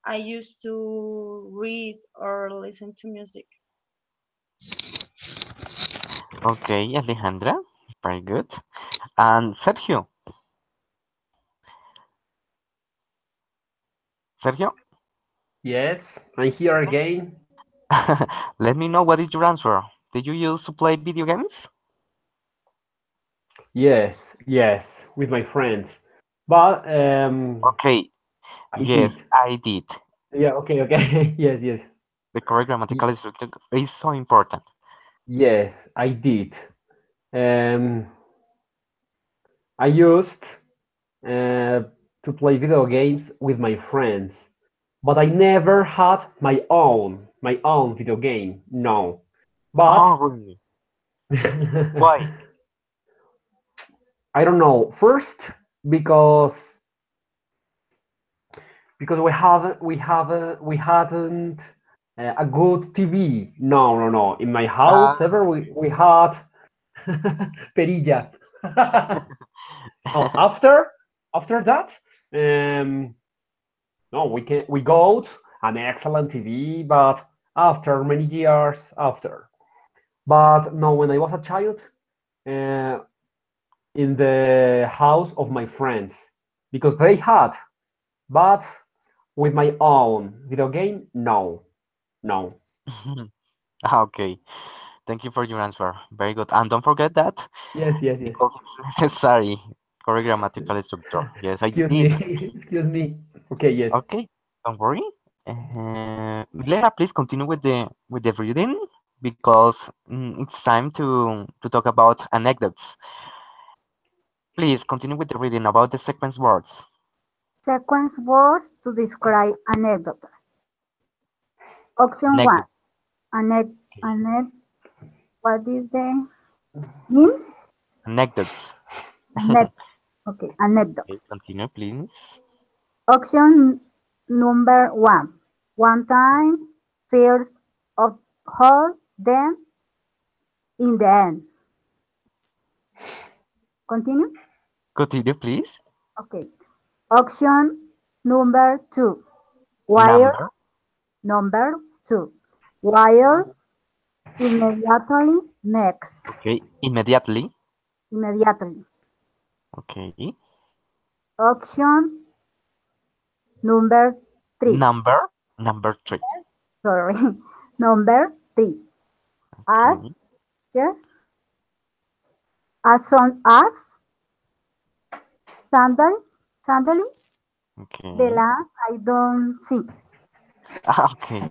I used to read or listen to music. Okay, Alejandra, very good. And Sergio. Sergio? Yes, I'm here again. Let me know what is your answer. Did you used to play video games? Yes, with my friends. But Okay, I yes, did. I did. Yeah, okay. Yes. The correct grammatical structure is so important. Yes, I did. Um, I used to play video games with my friends. but I never had my own video game. No, but Oh, really? Why? I don't know. First, because we hadn't a good TV. No, no, no. In my house, Ah, ever we had perilla. Oh, after that, um, no, we got an excellent TV, but after many years after. But no, when I was a child, uh, in the house of my friends, because they had, but with my own video game, no, no. okay. Thank you for your answer. Very good. And don't forget that Yes, yes, yes. because it's necessary. Correct grammatical structure. Yes, I Excuse did. me, excuse me. Okay, yes. Okay, don't worry. Milena, please continue with the reading because it's time to talk about anecdotes. Please continue with the reading about the sequence words. Sequence words to describe anecdotes. Option 1. Anecdote. Anec what is the means? Anecdotes. Anec okay, Okay, anecdotes. continue, please. Option number 1. One time, fears of hold them in the end. Continue? Continue, please. Okay. Option number 2. While Number. number 2. While immediately next. Okay, immediately. Immediately. Okay. Option number 3. Number three. Sorry. Number 3. As Okay. here. As soon as suddenly the Okay. last I don't see. Okay.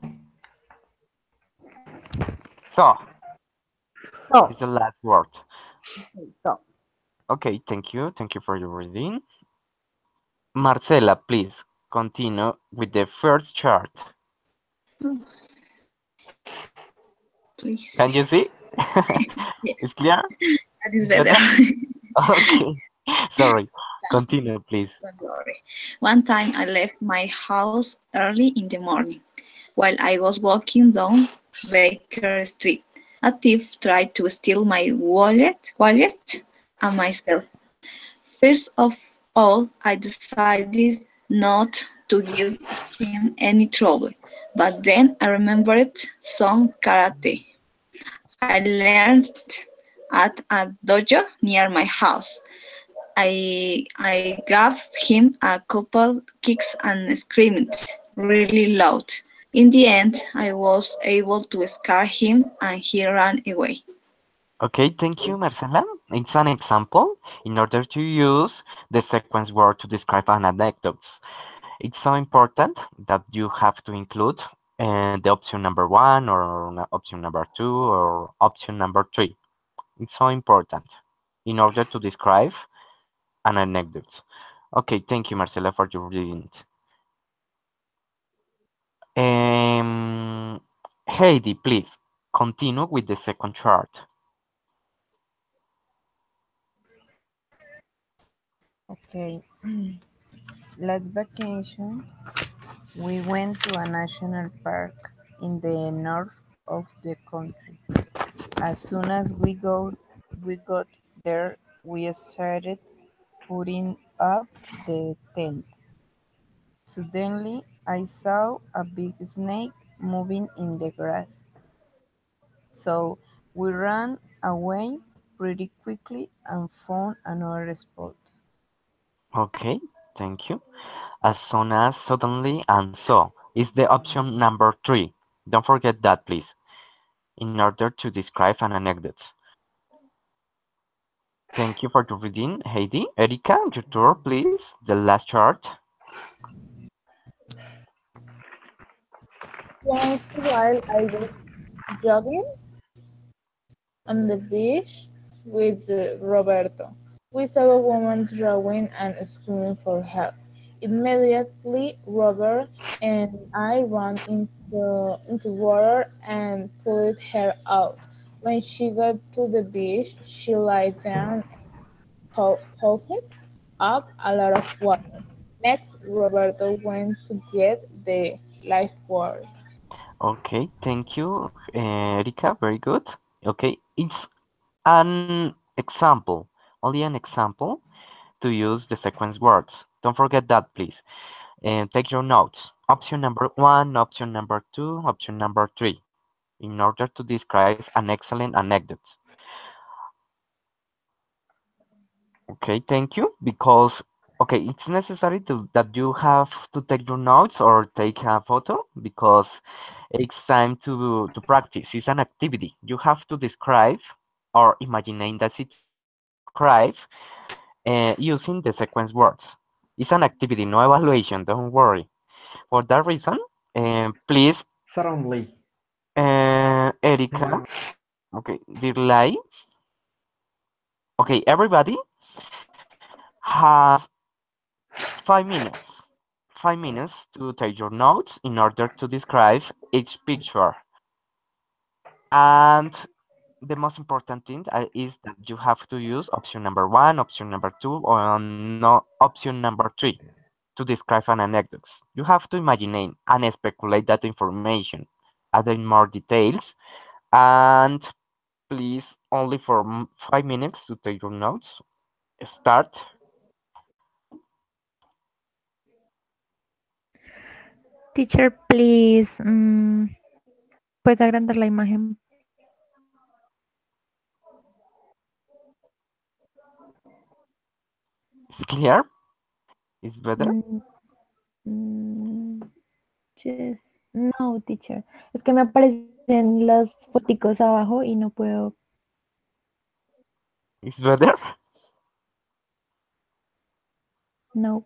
So, So, it's the last word. so Okay, thank you. Thank you for your reading. Marcela, please continue with the first chart. Please, Can you yes. see? Yes, It's clear? that is It's better. better? Okay. Sorry. Continue, please. Don't worry. One time I left my house early in the morning. While I was walking down Baker Street, a thief tried to steal my wallet and myself. First of all, I decided not to give him any trouble. But then I remembered some karate I learned at a dojo near my house. I gave him a couple kicks and screamed really loud. In the end, I was able to scare him and he ran away. Okay, thank you, Marcela. It's an example in order to use the sequence word to describe an anecdote. It's so important that you have to include the option number 1 or option number 2 or option number 3. It's so important in order to describe an anecdote. Okay, thank you, Marcela, for your reading. Um, Heidi, please continue with the second chart. Okay. Last vacation, we went to a national park in the north of the country. As soon as we got there, we started putting up the tent. Suddenly, I saw a big snake moving in the grass. So we ran away pretty quickly and found another spot. Okay, thank you. As soon as, suddenly, and so is the option number 3. Don't forget that, please, in order to describe an anecdote. Thank you for the reading, Heidi. Erika, your turn, please. The last chart. Once while I was jogging on the beach with Roberto, we saw a woman drawing and screaming for help. Immediately, Robert and I ran into water and pulled her out. When she got to the beach, she lay down and puffed up a lot of water. Next, Roberto went to get the lifeguard. Okay, thank you, Erika. Very good. Okay, it's an example, only an example to use the sequence words. Don't forget that, please. And take your notes. Option number one, option number two, option number three, in order to describe an excellent anecdote. Okay, thank you. Because, okay, it's necessary that you have to take your notes or take a photo because it's time to practice. It's an activity. You have to describe or imagine the situation to describe using the sequence words. It's an activity, no evaluation. Don't worry. For that reason, please, Certainly. Erika, okay, Dirlai, okay, everybody has 5 minutes. 5 minutes to take your notes in order to describe each picture. And the most important thing is that you have to use option number one, option number two, or no, option number three to describe an anecdote. You have to imagine and speculate that information, adding more details, and please only for 5 minutes to take your notes. Start. Teacher, please, ¿puedes agrandar la imagen? It's clear? It's better? Yes. No, teacher. Es que me aparecen las foticos abajo y no puedo. It's better? No.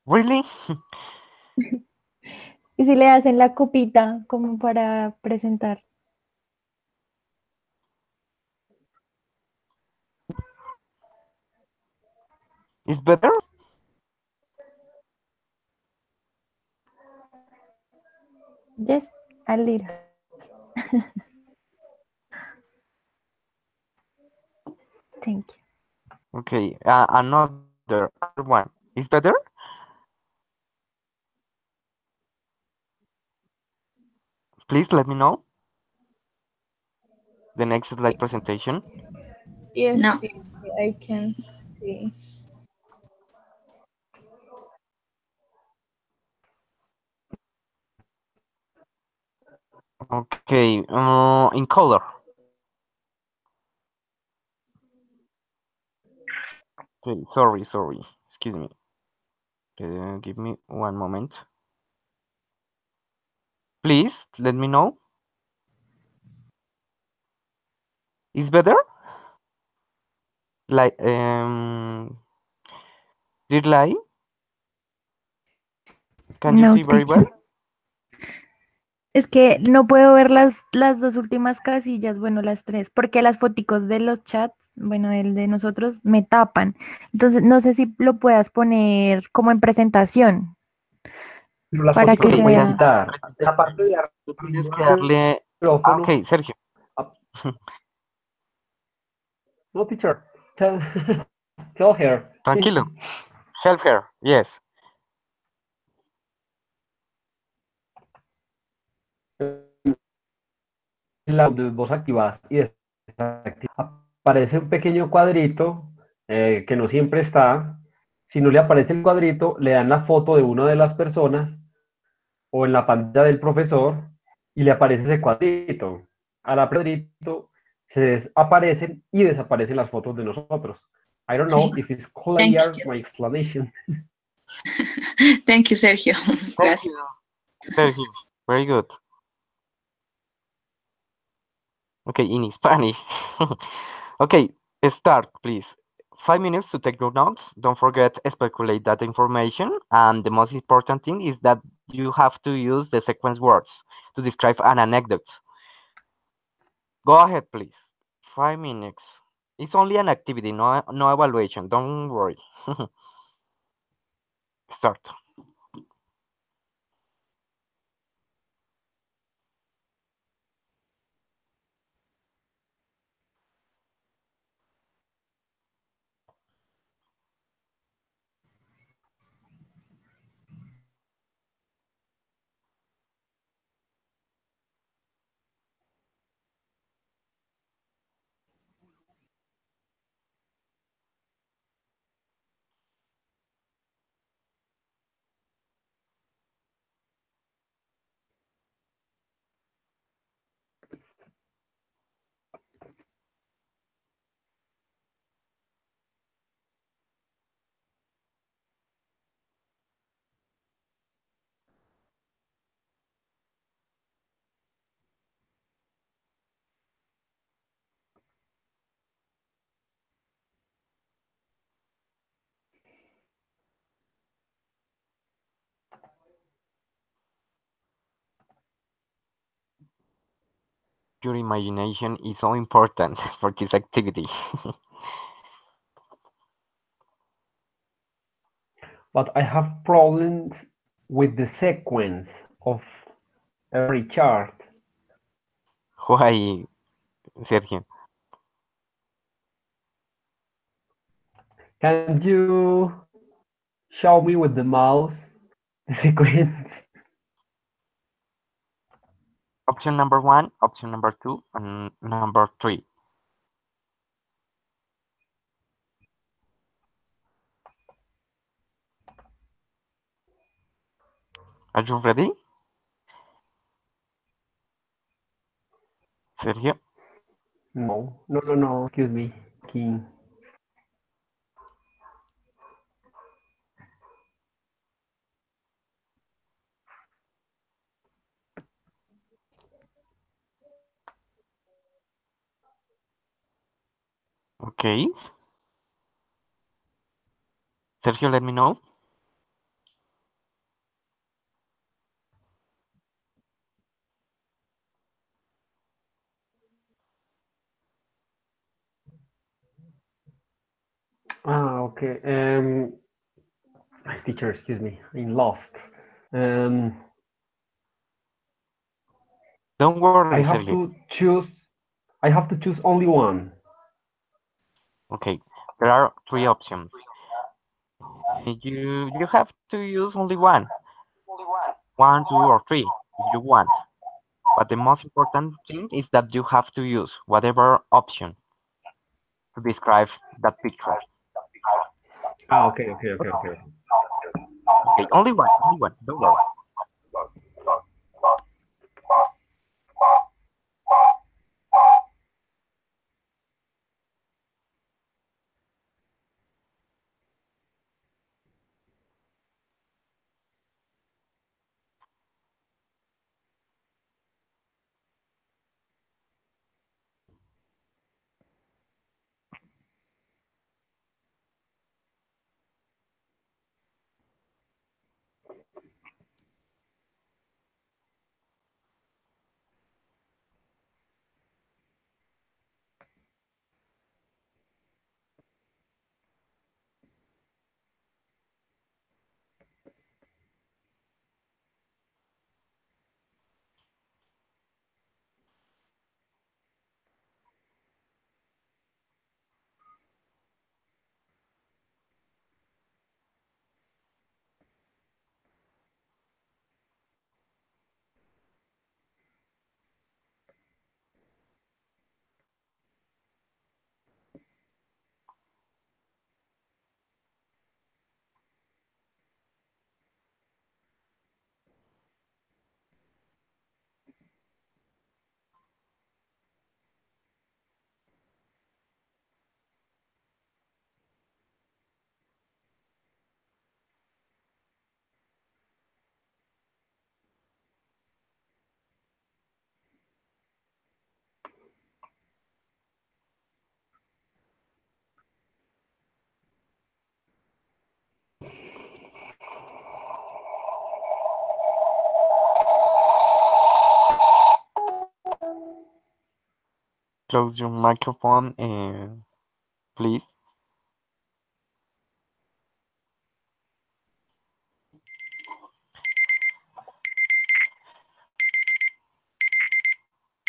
Really? Y si le hacen la copita como para presentar. It's better? Just a little. Thank you. Okay, another one. Is better? Please let me know. The next slide presentation. Yes, No. I can see. Okay, in color. Okay, sorry, excuse me. Give me one moment. Please let me know. Is better? Like, did lie? Can you No, see very well? Es que no puedo ver las dos últimas casillas, bueno, las tres, porque las foticos de los chats, bueno, el de nosotros, me tapan. Entonces, no sé si lo puedas poner como en presentación Pero las para fotos que se se pueden vea. quitar. En la parte de Tú tienes que arriba del darle. micrófono. Ok, Sergio. No, teacher. Tell her. Tranquilo. Help her. Yes. La donde vos activas y desactivas, aparece un pequeño cuadrito que no siempre está. Si no le aparece el cuadrito, le dan la foto de una de las personas o en la pantalla del profesor y le aparece ese cuadrito. A la cuadrito se desaparecen y desaparecen las fotos de nosotros. I don't know if it's clear my explanation. Thank you, Sergio. Gracias. Sergio. Very good. Okay, in Spanish. Okay, start, please. 5 minutes to take your notes. Don't forget speculate that information. And the most important thing is that you have to use the sequence words to describe an anecdote. Go ahead, please. 5 minutes. It's only an activity, no evaluation. Don't worry. Start. Your imagination is so important for this activity. But I have problems with the sequence of every chart. Why, Sergio? Can you show me with the mouse the sequence? Option number 1, option number 2, and number 3. Are you ready? Sergio? No, excuse me, King. Okay. Sergio, let me know. Okay. Teacher, excuse me, I'm lost. Don't worry, I have Sergio. to choose. I have to choose only one. Okay, there are 3 options. You have to use only one. 1, 2, or 3 if you want. But the most important thing is that you have to use whatever option to describe that picture. Okay. Okay, only one, don't worry. Close your microphone, please.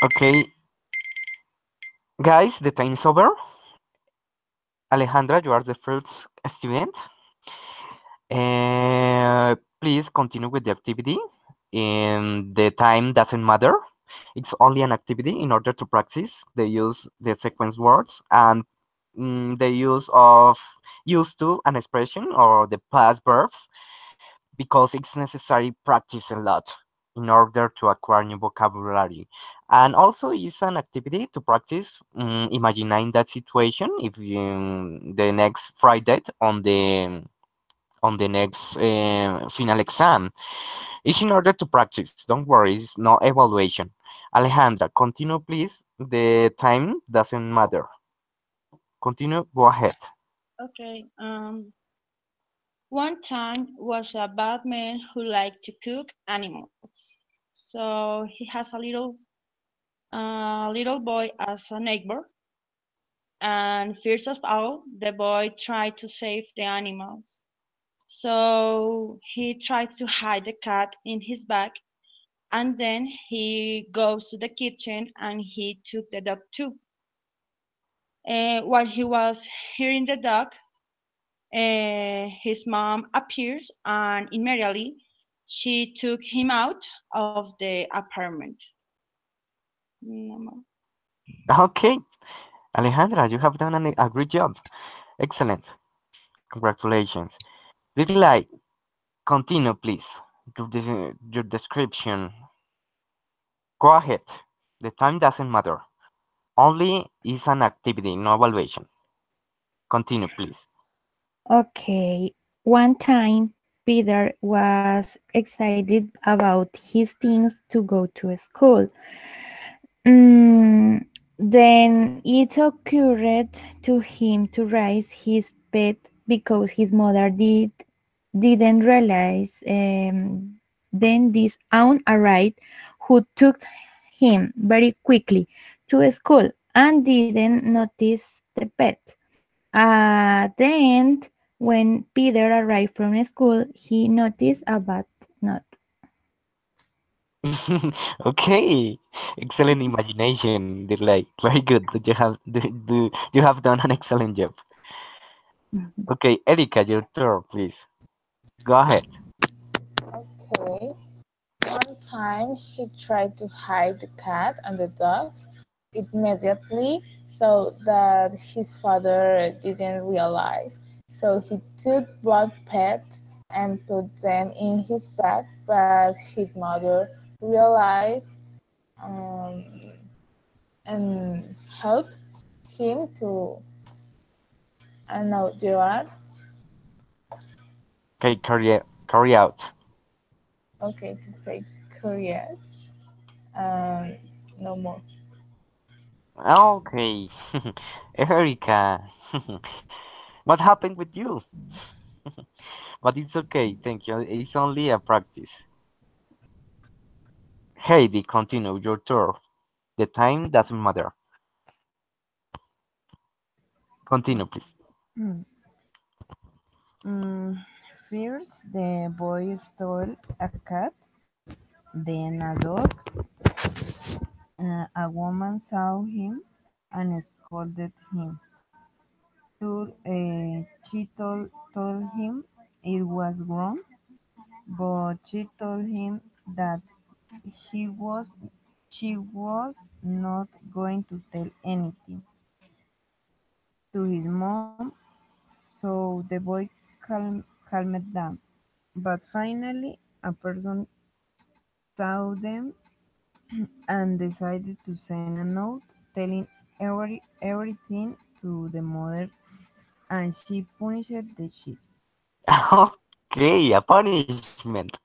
Okay, guys, the time is over. Alejandra, you are the first student. Please continue with the activity. And the time doesn't matter. It's only an activity in order to practice the use the sequence words and the use of used to an expression or the past verbs because it's necessary practice a lot in order to acquire new vocabulary. And also it's an activity to practice imagining that situation if the next Friday on the next final exam. It's in order to practice. Don't worry, it's no evaluation. Alejandra, continue, please. The time doesn't matter. Continue, go ahead. Okay. One time was a bad man who liked to cook animals. So he has a little boy as a neighbor. And first of all, the boy tried to save the animals. So he tried to hide the cat in his bag, and then he goes to the kitchen and he took the dog too. While he was hearing the dog, his mom appears and immediately she took him out of the apartment. No more. Okay, Alejandra, you have done a great job. Excellent. Congratulations. Did you like continue, please? Your description. Go ahead. The time doesn't matter. Only is an activity, no evaluation. Continue, please. Okay. One time, Peter was excited about his things to go to school. Then it occurred to him to raise his pet because his mother didn't realize. Then this aunt arrived, who took him very quickly to school and didn't notice the pet. Then, when Peter arrived from school, he noticed a bad knot. Okay, excellent imagination. Did like very good. You have done an excellent job. Okay, Erika, your turn, please. Go ahead. Okay. One time he tried to hide the cat and the dog immediately so that his father didn't realize. So he took both pets and put them in his bag, but his mother realized um, and helped him to, I don't know, Gerard. Okay, carry out. Okay, to take career. Um, no more. Okay, Erika, what happened with you? But it's okay, thank you. It's only a practice. Heidi, continue your tour. The time doesn't matter. Continue, please. Mm. First, the boy stole a cat, then a dog. A woman saw him and scolded him. She told him it was wrong, but she told him that he was she was not going to tell anything to his mom, so the boy calmed down. But finally, a person saw them and decided to send a note telling everything to the mother, and she punished the sheep. Okay, a punishment.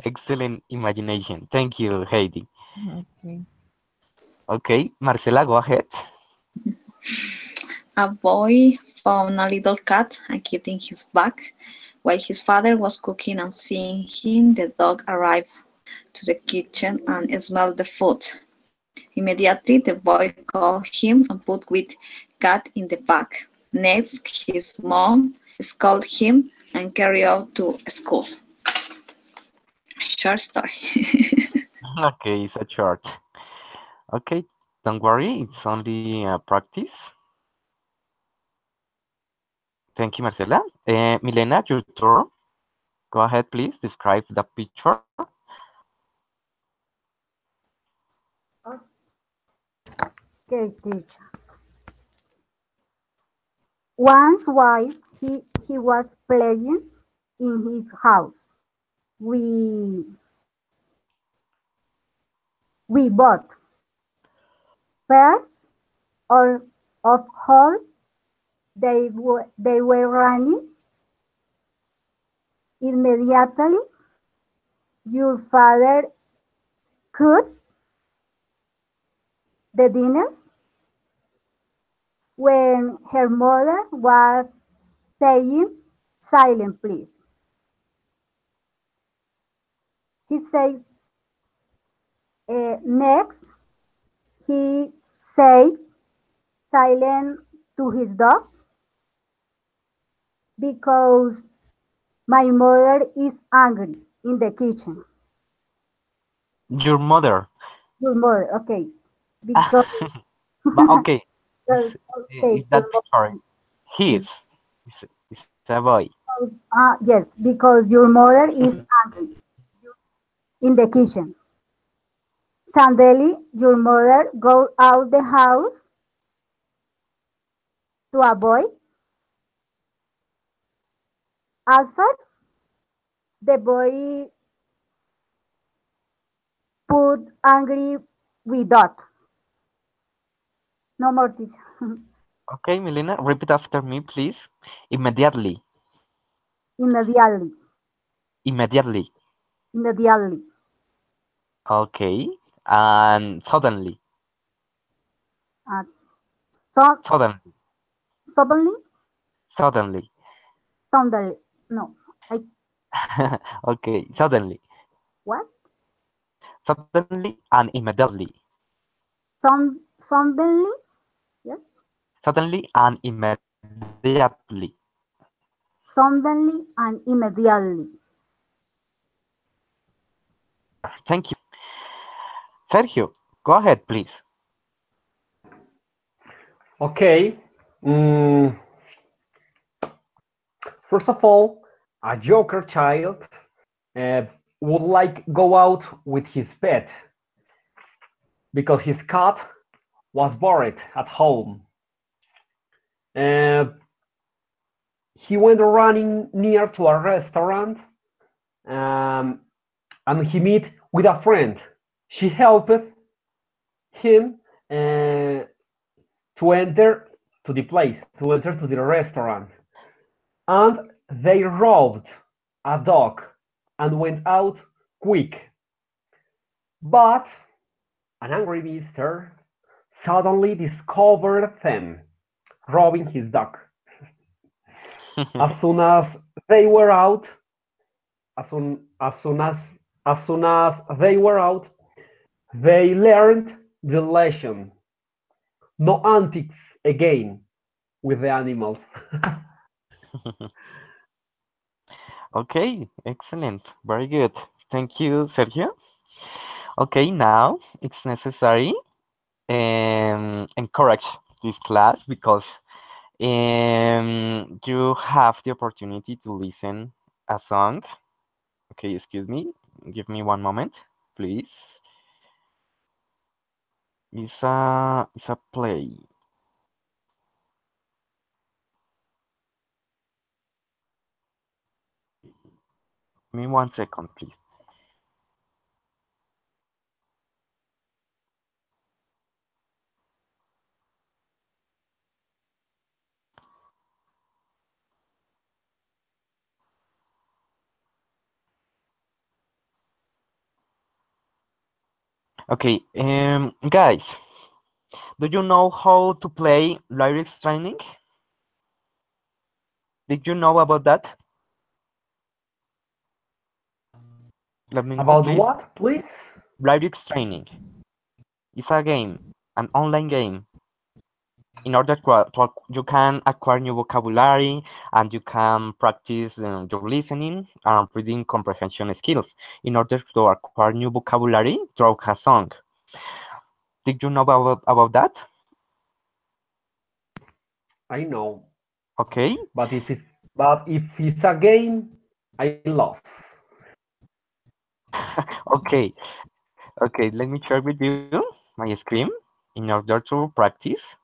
Excellent imagination. Thank you, Heidi. Okay. Okay, Marcela, go ahead. A boy found a little cat and kept in his bag. While his father was cooking and seeing him, the dog arrived to the kitchen and smelled the food. Immediately, the boy called him and put with cat in the bag. Next, his mom scolded him and carried out to school. Short story. Okay, it's a short. Okay, don't worry, it's only practice. Thank you, Marcela. Milena, your turn. Go ahead, please. Describe the picture. Okay, teacher. Once while he was playing in his house, we bought pairs or of all they were running. Immediately, your father cooked the dinner. When her mother was saying, "Silent, please," he says, next, he said, "Silent," to his dog, because my mother is angry in the kitchen. Your mother. Your mother, okay. Because, But okay, okay, is that picture? His. It's a boy. yes, because your mother is angry in the kitchen. Suddenly, your mother goes out the house to avoid. Alfred, the boy put angry without. No more teacher. Okay, Milena, repeat after me, please. Immediately. Immediately. Immediately. Immediately. Okay. And suddenly. Uh, so Suddenly. suddenly, Suddenly. suddenly. No, I Okay, suddenly. what? Suddenly and immediately. Suddenly, yes. Suddenly and immediately. Suddenly and immediately. Thank you. Sergio, go ahead, please. Okay. Mm, First of all, a Joker child uh, would like go out with his pet because his cat was bored at home. Uh, he went running near to a restaurant, um, and he met with a friend. She helped him to enter to the place, to enter to the restaurant, and they robbed a dog and went out quick. But an angry visitor suddenly discovered them robbing his dog. As soon as they were out, as soon as they were out, they learned the lesson: no antics again with the animals. Okay, excellent. Very good. Thank you, Sergio. Okay, now it's necessary encourage this class because you have the opportunity to listen a song. Okay, excuse me. Give me one moment, please. It's a play. Give me 1 second, please. Okay, guys, do you know how to play lyrics training? Did you know about that? Let me know, About please. what, please? Lyrics training. It's a game, an online game. In order you can acquire new vocabulary and you can practice your listening and reading comprehension skills. In order to acquire new vocabulary, through a song. Did you know about that? I know, Okay. but if it's a game, I lost. Okay. Okay. Let me share with you my screen in order to practice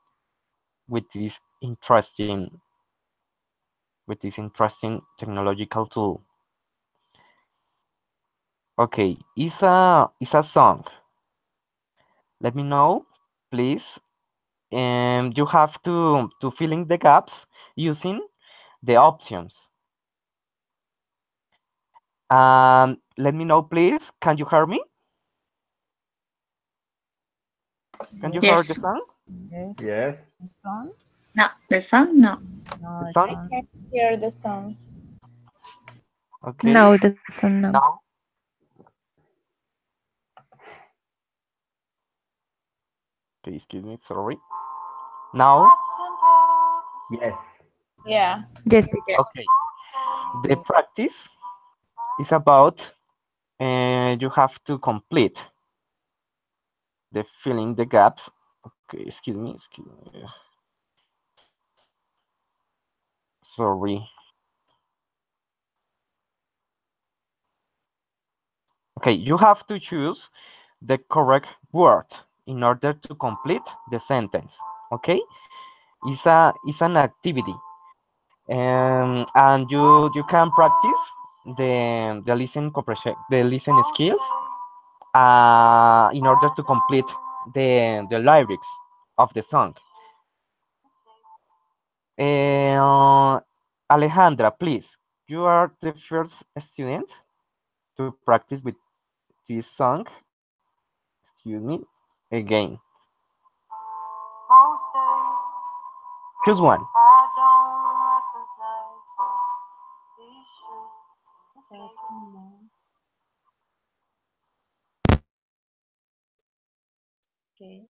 with this interesting technological tool. Okay, it's a song. Let me know, please. You have to fill in the gaps using the options. Let me know, please. Can you hear me? Can you hear the Yes. song? Yes. Yes. Song? No, the song, no. No, The it's song? not. Can't hear the song. Okay. No, the sun, no. Now. Okay, excuse me. Sorry. Now. Yes. Yeah. Yes. Okay. The practice is about you have to complete the filling the gaps. Okay, excuse me. Sorry. Okay, you have to choose the correct word in order to complete the sentence. Okay, it's an activity, and you can practice the listen comprehension, the listen skills, in order to complete the lyrics of the song. Alejandra, please, you are the first student to practice with this song. Excuse me, again. Choose one. Okay.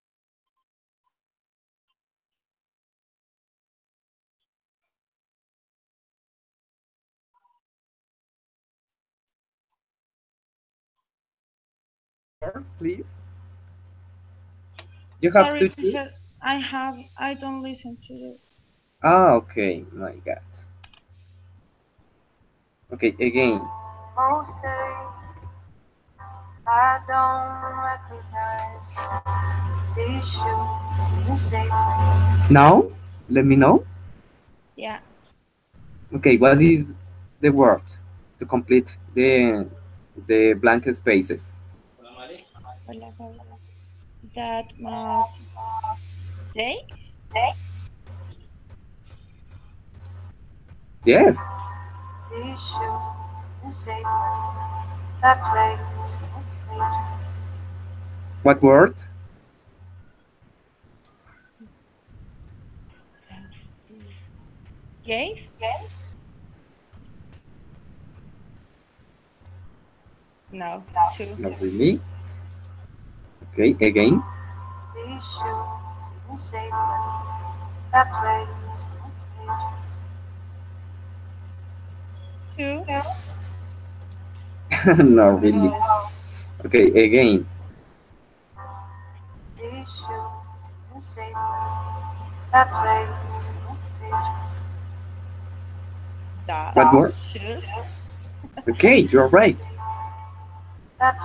Please. You have Sorry, to choose. teacher. I don't listen to you. Ah, okay. My God. Okay, again. Now, let me know. Yeah. Okay, what is the word to complete the blank spaces? Hola, Faust. That must take. Yes. What word? Gave? No. Two. Not really. Okay, again. Two. Not really. No. Okay, again. That. What word? Shoes. Okay, you're right. That.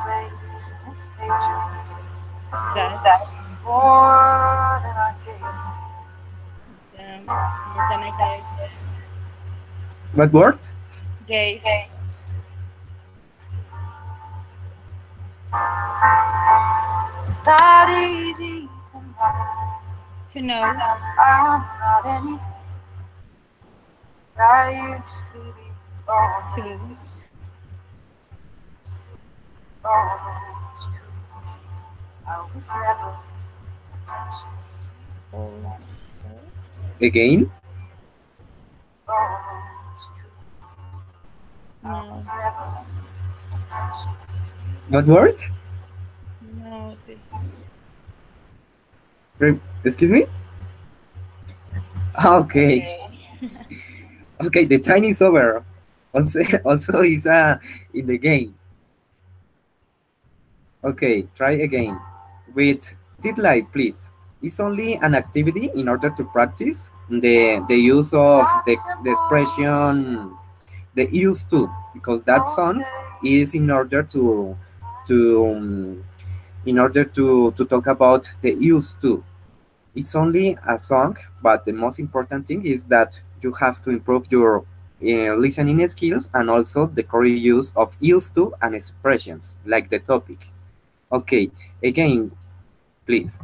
More than I gave. What word? Gave. To know. To. Oh. Again. No. What word? No. This. Excuse me? Okay. Okay, the time is over. Also is in the game. Okay, try again with Titlai, please. It's only an activity in order to practice the use of the expression the used to, because that song is in order to talk about the used to. It's only a song, but the most important thing is that you have to improve your listening skills and also the correct use of used to and expressions like the topic. Okay, again, please.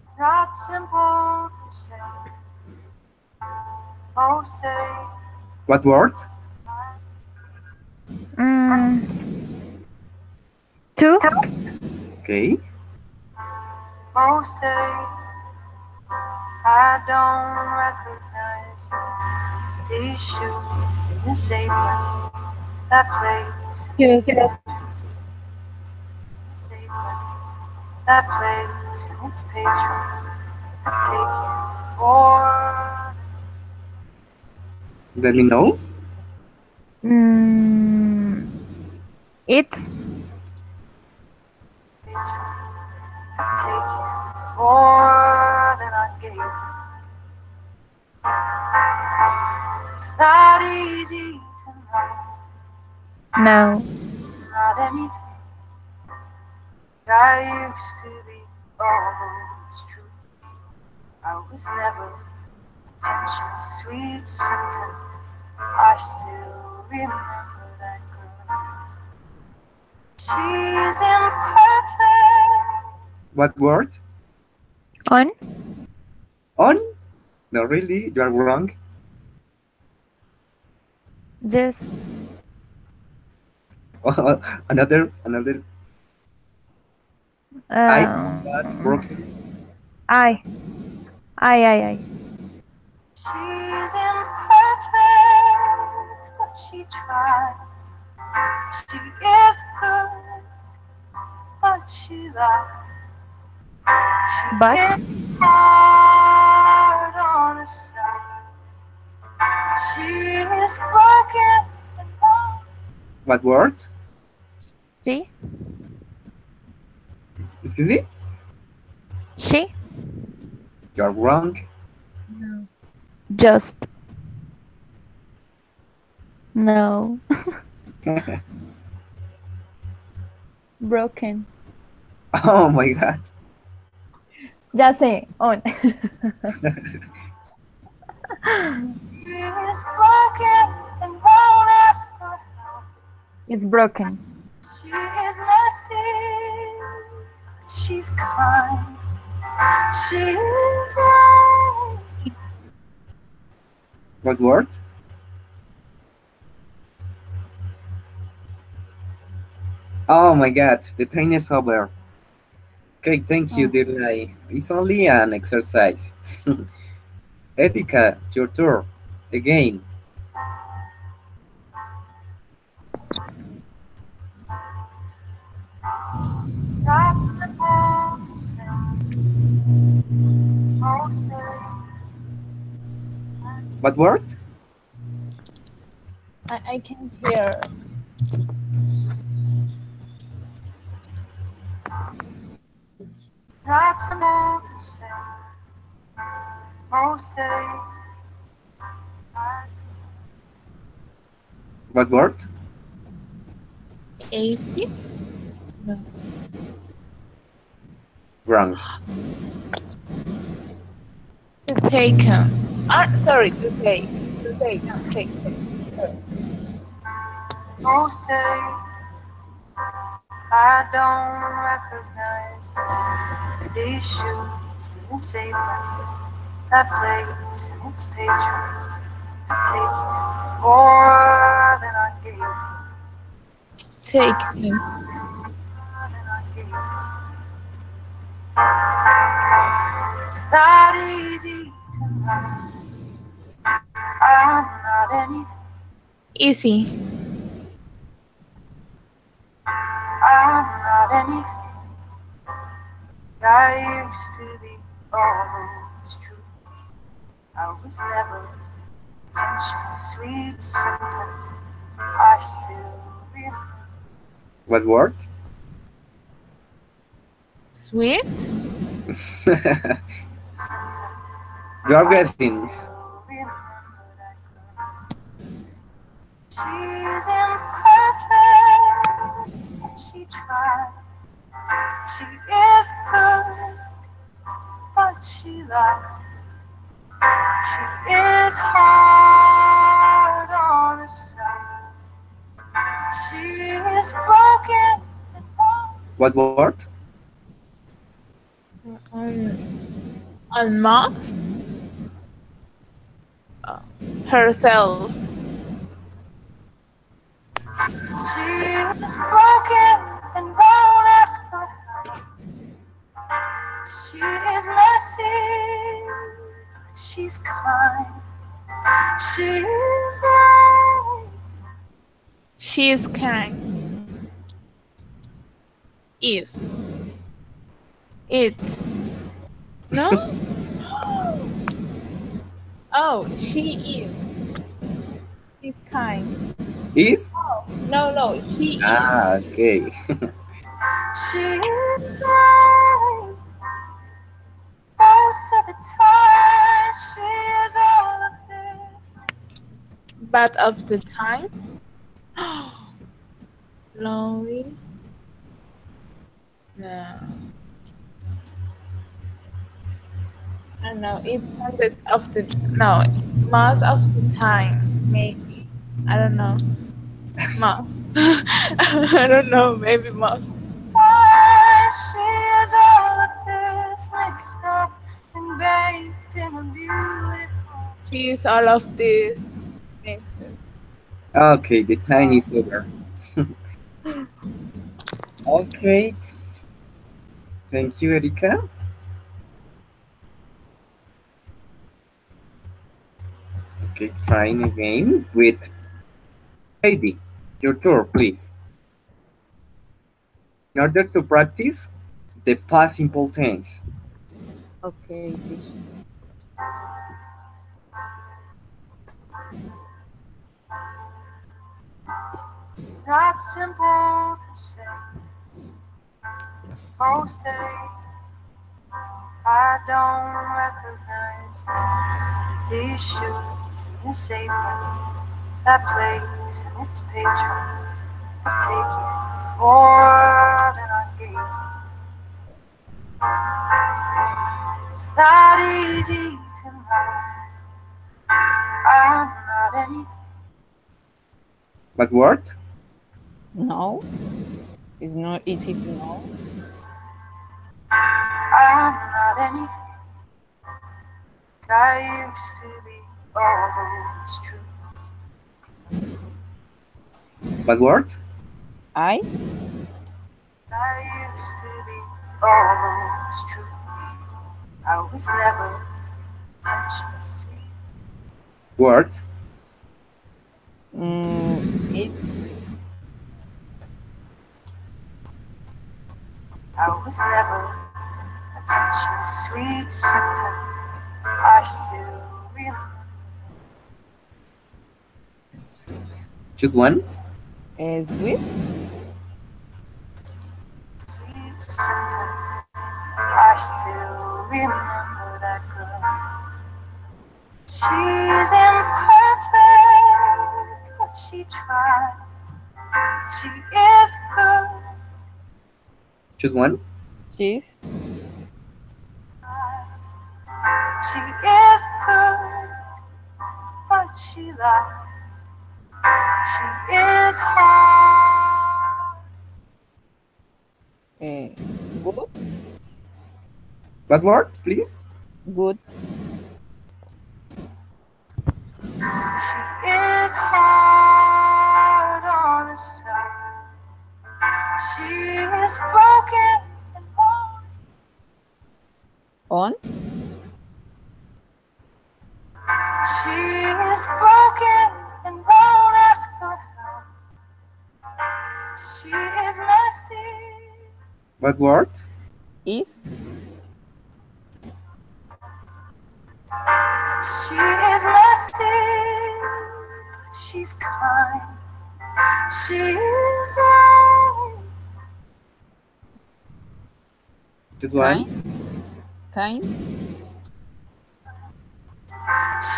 It's not simple to say most days. What word? Two. Okay. Most days I don't recognize these shoes in the same way that place. Yes. That place and its patrons have taken more. Let me know. It's Have taken more than I gave. It's not easy to know. no. Not anything I used to be, although it's true. I was never attention sweet something. I still remember that girl. She's imperfect. What word? On. On? No, really? You are wrong. Just another. I got broken. I. She's imperfect, but she tries. She is good, but she lies. She But? is hard on herself. She is broken and wrong. What word? She. Excuse me? She. You're wrong. Just. No. Broken. Oh my god. Ya sé. On. She is broken and won't ask for help. It's broken. She is messy, but she's kind. She is like... What word? Oh my god, the train is over. Okay, thank you, dear Lai. It's only an exercise. Etika, your turn. Again. What word? I can't hear. Not small to say. Most days. What word? AC? No. Wrong. To take. Sorry, to take. To take. Take. Most days I don't recognize these shoes in the same way. That place and its patrons have taken more than I gave. Take me. It's not easy to know. I'm not anything. Easy. I'm not anything I used to be, although it's true. I was never attention sweet something. I still remember. What word? Sweet? You are guessing. She's imperfect, but she tries. She is good, but she lies. She is hard on herself. She is broken. What word? On Moth? Herself. She is broken and won't ask for help. She is messy, but she's kind. She is like. She is kind. Is. It. No? Oh, she is. She's kind. Is? No, she is. Ah, okay. She is like. Most of the time, she is all of this. But of the time? Lonely? No. I don't know. It's hundred of the no, most of the time, maybe. I don't know. Most. I don't know. Maybe most. She is all of this mixed up and baked in a beautiful. She is all of this mixes. Okay, the time is over. Okay. Thank you, Erika. Okay, trying again with Heidi. Your turn, please. In order to practice the past simple tense. Okay, teacher. It's not simple to say. Most days I don't recognize these shoes and this apron, that place and its patrons have taken more than I gave. It's not easy to know I'm not anything. What word? No, it's not easy to know. I'm not anything I used to be, although it's true. What word? I used to be, although it's true. I was never attention sweet. Word? It's I was never attention sweet. Sometimes I still remember. Choose one. sweet. Sweet sometimes I still remember that girl. She's imperfect, but she tries. She is good. Choose one. Cheese. She is good, but she lies. She is hard. Good. What word, please? Good. She is hard on herself. She is broken and wrong. On. She is broken and won't ask for help. She is messy. What word? Is. She is messy, but she's kind. She is like. Just one. Kind.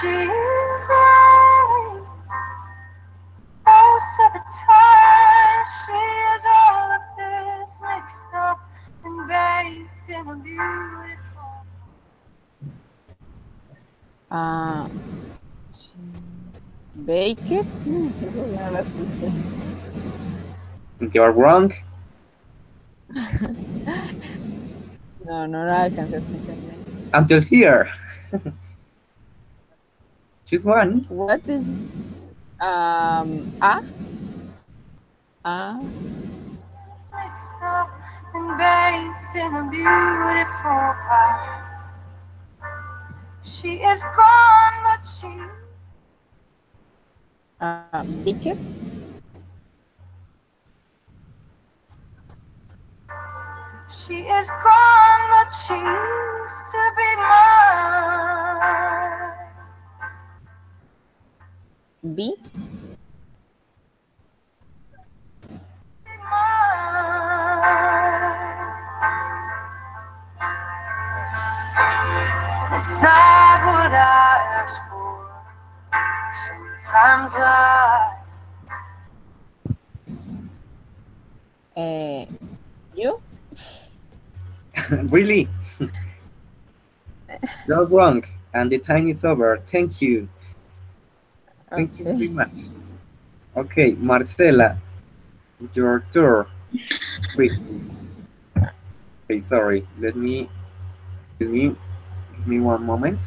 She is lying most of the time. She is all of this mixed up and baked in a beautiful. Bake it. No la escuché. You're wrong. No la alcancé a escuchar. Until here. Choose one. What is It's mixed up and baked in a beautiful pie. She is gone, but bake it. she is gone, but she used to be mine. B. It's not what I asked for. Sometimes You? Really? You're wrong. And the time is over. Thank you. Thank you very much. Okay, Marcela, your turn. Wait. Okay, sorry. Excuse me. Give me one moment.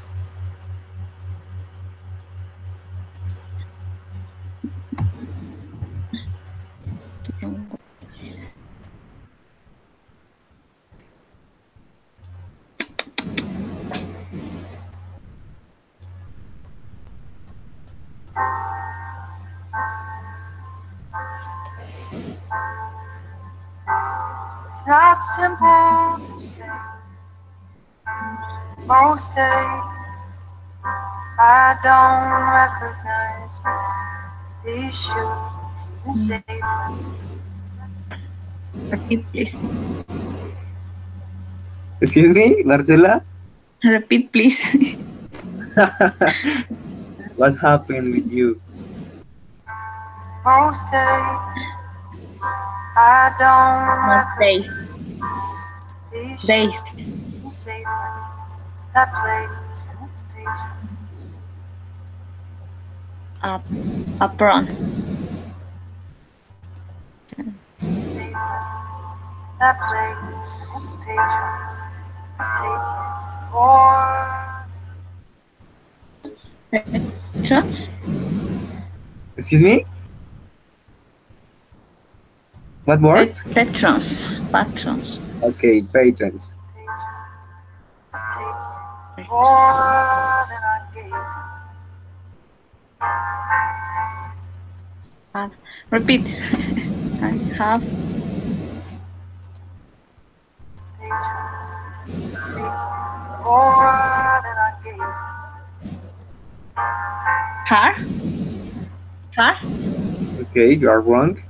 it's not simple to say. Most days I don't recognize these shoes in the same. Repeat, please. Excuse me, Marcela? Repeat, please. What happened with you? Most days I don't Days. recognize these Days. shoes in the same that place and its page. Apron. That place and its patrons take it for Patrons. Excuse me? What word? Patrons. Patrons. Okay, patrons. more than I gave. Repeat. I have More than I gave. her. Her. Okay, you are wrong.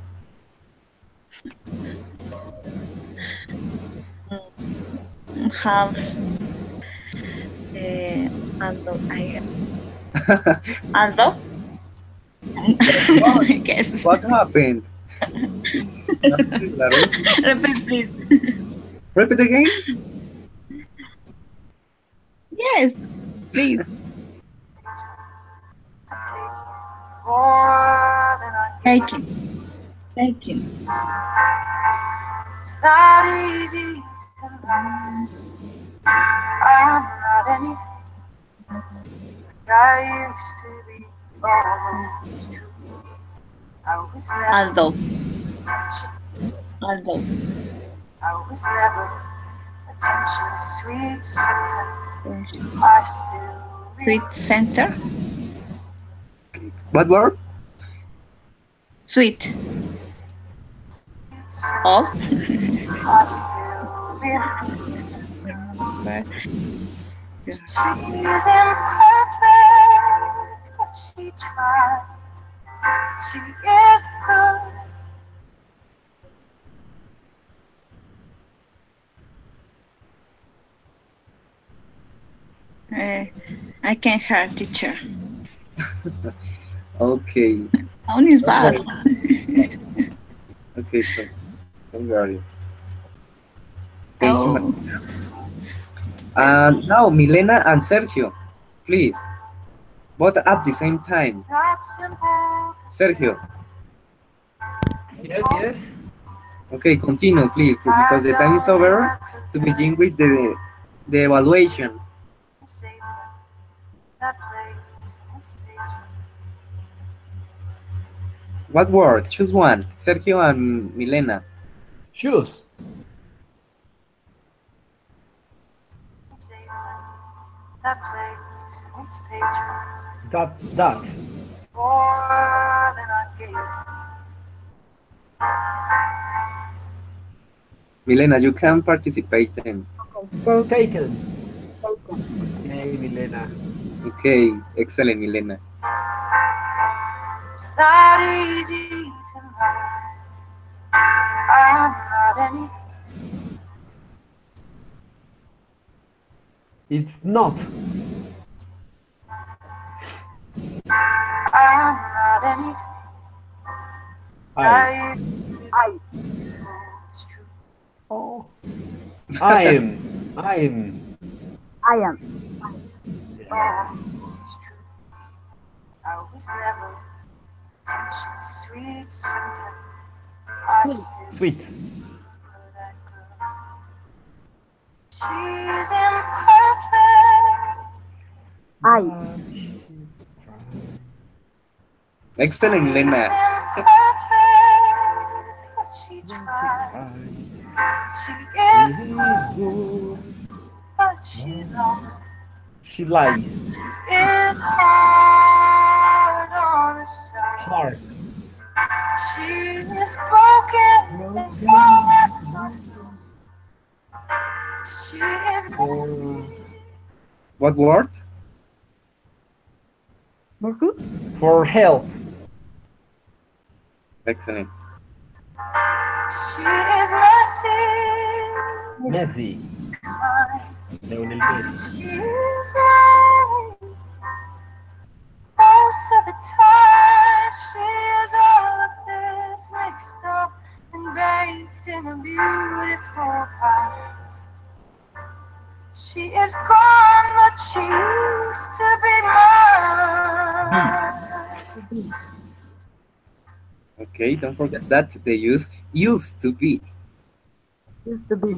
Have Aldo. I guess. What happened? Repeat, please. Repeat again? Yes, please. More than I gave. Taking. It's not easy to learn. I'm not anything I used to be. Almost true. I was never Aldo. I was never attention sweet center. I still Sweet center. What word? Sweet. All. I still remember. She's imperfect, but she tried. She is good. I can hear teacher. Okay. Sound is Don't bad. worry. Okay, don't worry. Thank you, Oh, now, Milena and Sergio, please, both at the same time. It's not simple to Sergio, Yes, yes. okay, continue, please, because the time is over to begin with the evaluation. say that place. It's picture. What word? Choose one. Sergio and Milena. Choose. That place. It's picture. That. More than I gave. Milena, you can participate then. Taken. Hey, Milena. Okay, excellent, Milena. It's not easy to know. I'm not anything. It's not. I'm not anything. I. It's true. Oh. I am. I am. It's true. I was never attention sweet sometimes. I still Sweet. love that girl. She's imperfect. Excellent, Milena. Imperfect, but she tried. She is good, but she lies. She lies. Is hard on her side. Hard. She is broken and flawless. She is What word? Messy? For health. Excellent. She is messy. Messy. Leonel Messi. She is lying. Most of the time, she is all of this mixed up and baked in a beautiful pie. She is gone, but she used to be mine. Okay, don't forget that they used to be. Used to be.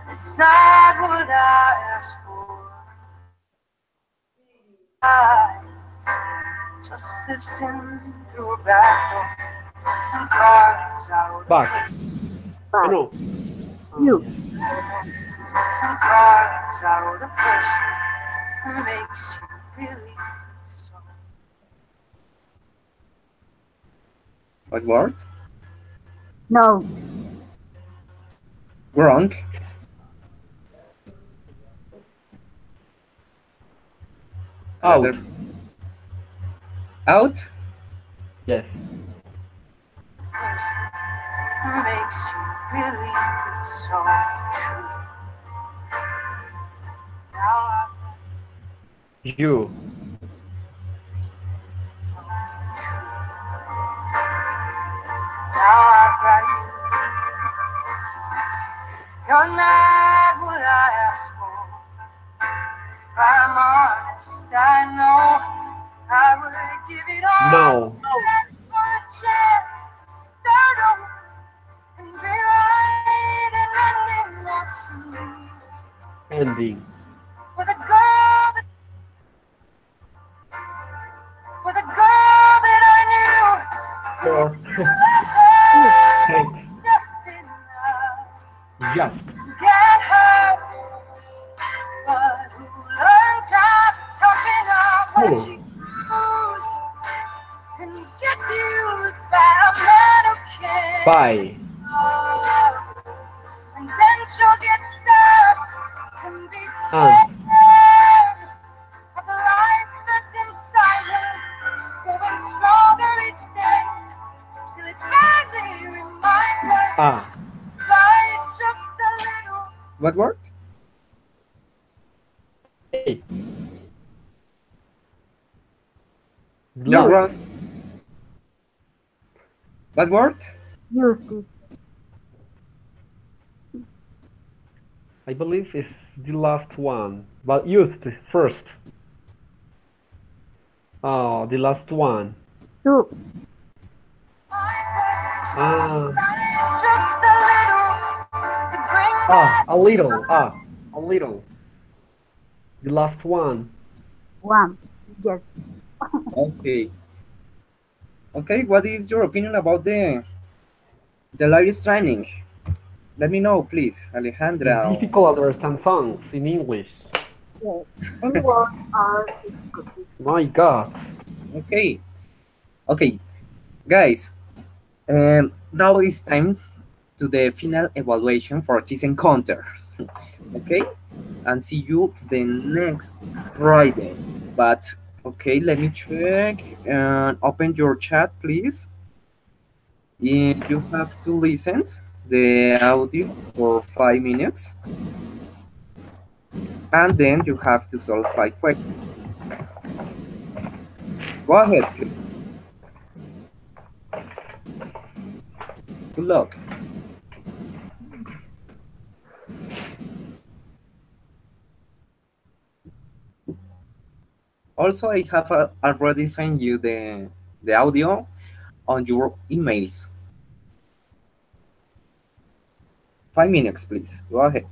It's not what I asked for. I just slips in through a back door and carves out Back. No. You. and carves out a person and makes you believe so. What word? No. Wrong. Out. Another- Out? Yes. Person makes you believe it's so true. Now You. I've got you. You're not what I asked for. If I'm honest, I know I would give it all No. for a chance to start over and be right and ending what's new. Ending. For the girl that I knew. For. Thanks. Just enough. Just. Get hurt, but who learns how to tough it up when Oh. she used and gets used by a man who can't Bye. love. And then she'll get stuck and be And. scared of the life that's inside her, growing stronger each day till it finally reminds her. Ah. What word? Hey. You're Last. wrong. What word? Used it. I believe it's the last one, but used first. Oh, the last one. To. Ah, Just a little to bring back a little. A little. The last one. One. Yes. Okay. Okay, what is your opinion about the lyrics training? Let me know, please, It's Alejandra. difficult to understand songs in English. Yes. Any words are difficult. My God. Okay, okay, guys. Now it's time to the final evaluation for this encounter. Okay, and see you the next Friday. But okay, let me check and open your chat, please. You have to listen the audio for 5 minutes, and then you have to solve 5 questions. Go ahead, please. Good luck. Also, I have already sent you the audio on your emails. 5 minutes, please. Go ahead.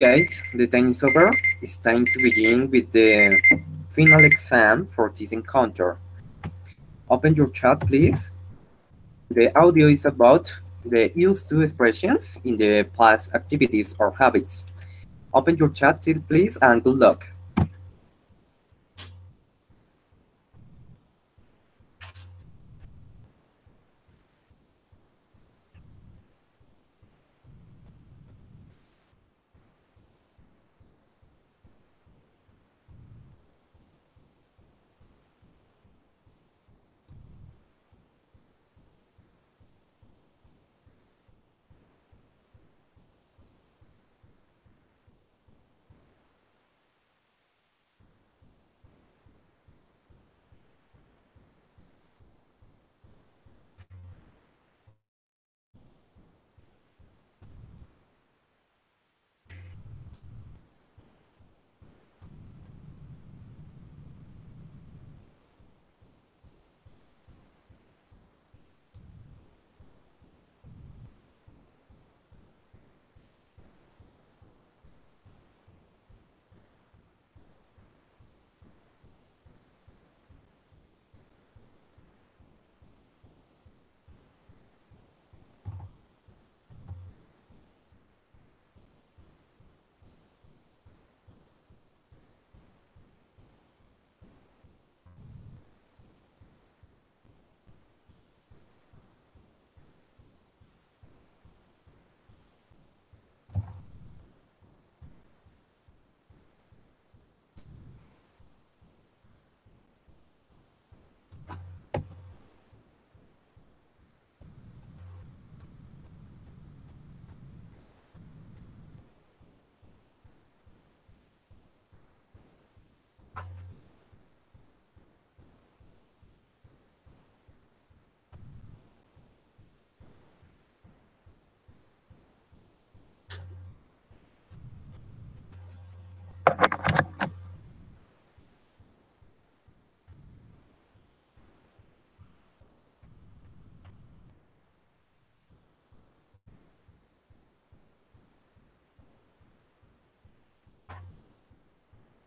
Guys, the time is over. It's time to begin with the final exam for this encounter. Open your chat, please. The audio is about the used to expressions in the past activities or habits. Open your chat, please, and good luck.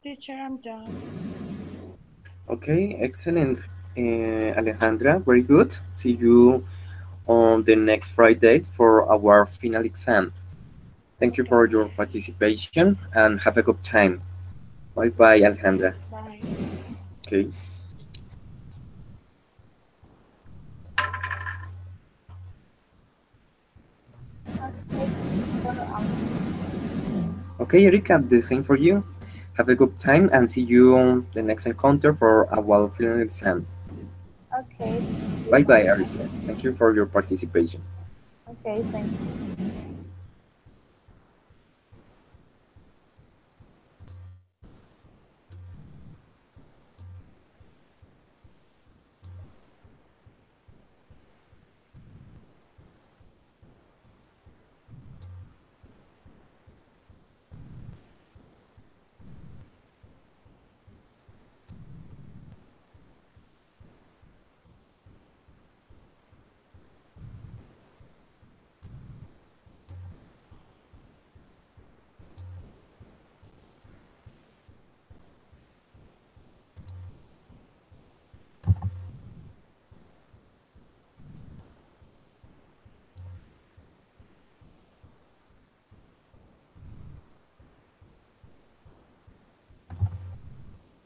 Teacher, I'm done. Okay, excellent, Alejandra. Very good. See you on the next Friday for our final exam. Thank you for your participation and have a good time. Bye bye, Alejandra. Bye. Okay. Okay, Erika, the same for you. Have a good time and see you on the next encounter for our final exam. Okay. Bye bye, Erika. Thank you for your participation. Okay, thank you.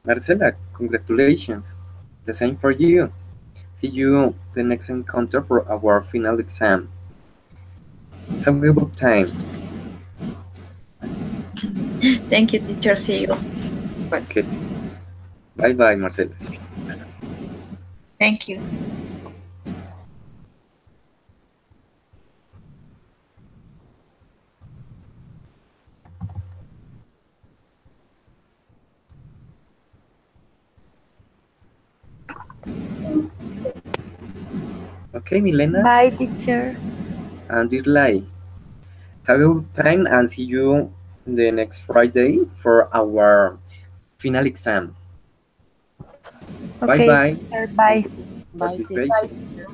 Marcela, congratulations. The same for you. See you the next encounter for our final exam. Have a good time. Thank you, teacher. See you. Okay. Bye bye, Marcela. Thank you. Okay, Milena. Bye, teacher. And Irlai. Have a good time and see you the next Friday for our final exam. Okay, Bye-bye. teacher, bye. Bye, teacher.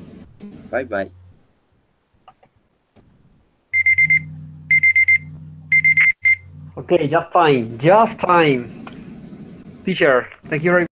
Bye-bye. Okay, just time. Just time. Teacher, thank you very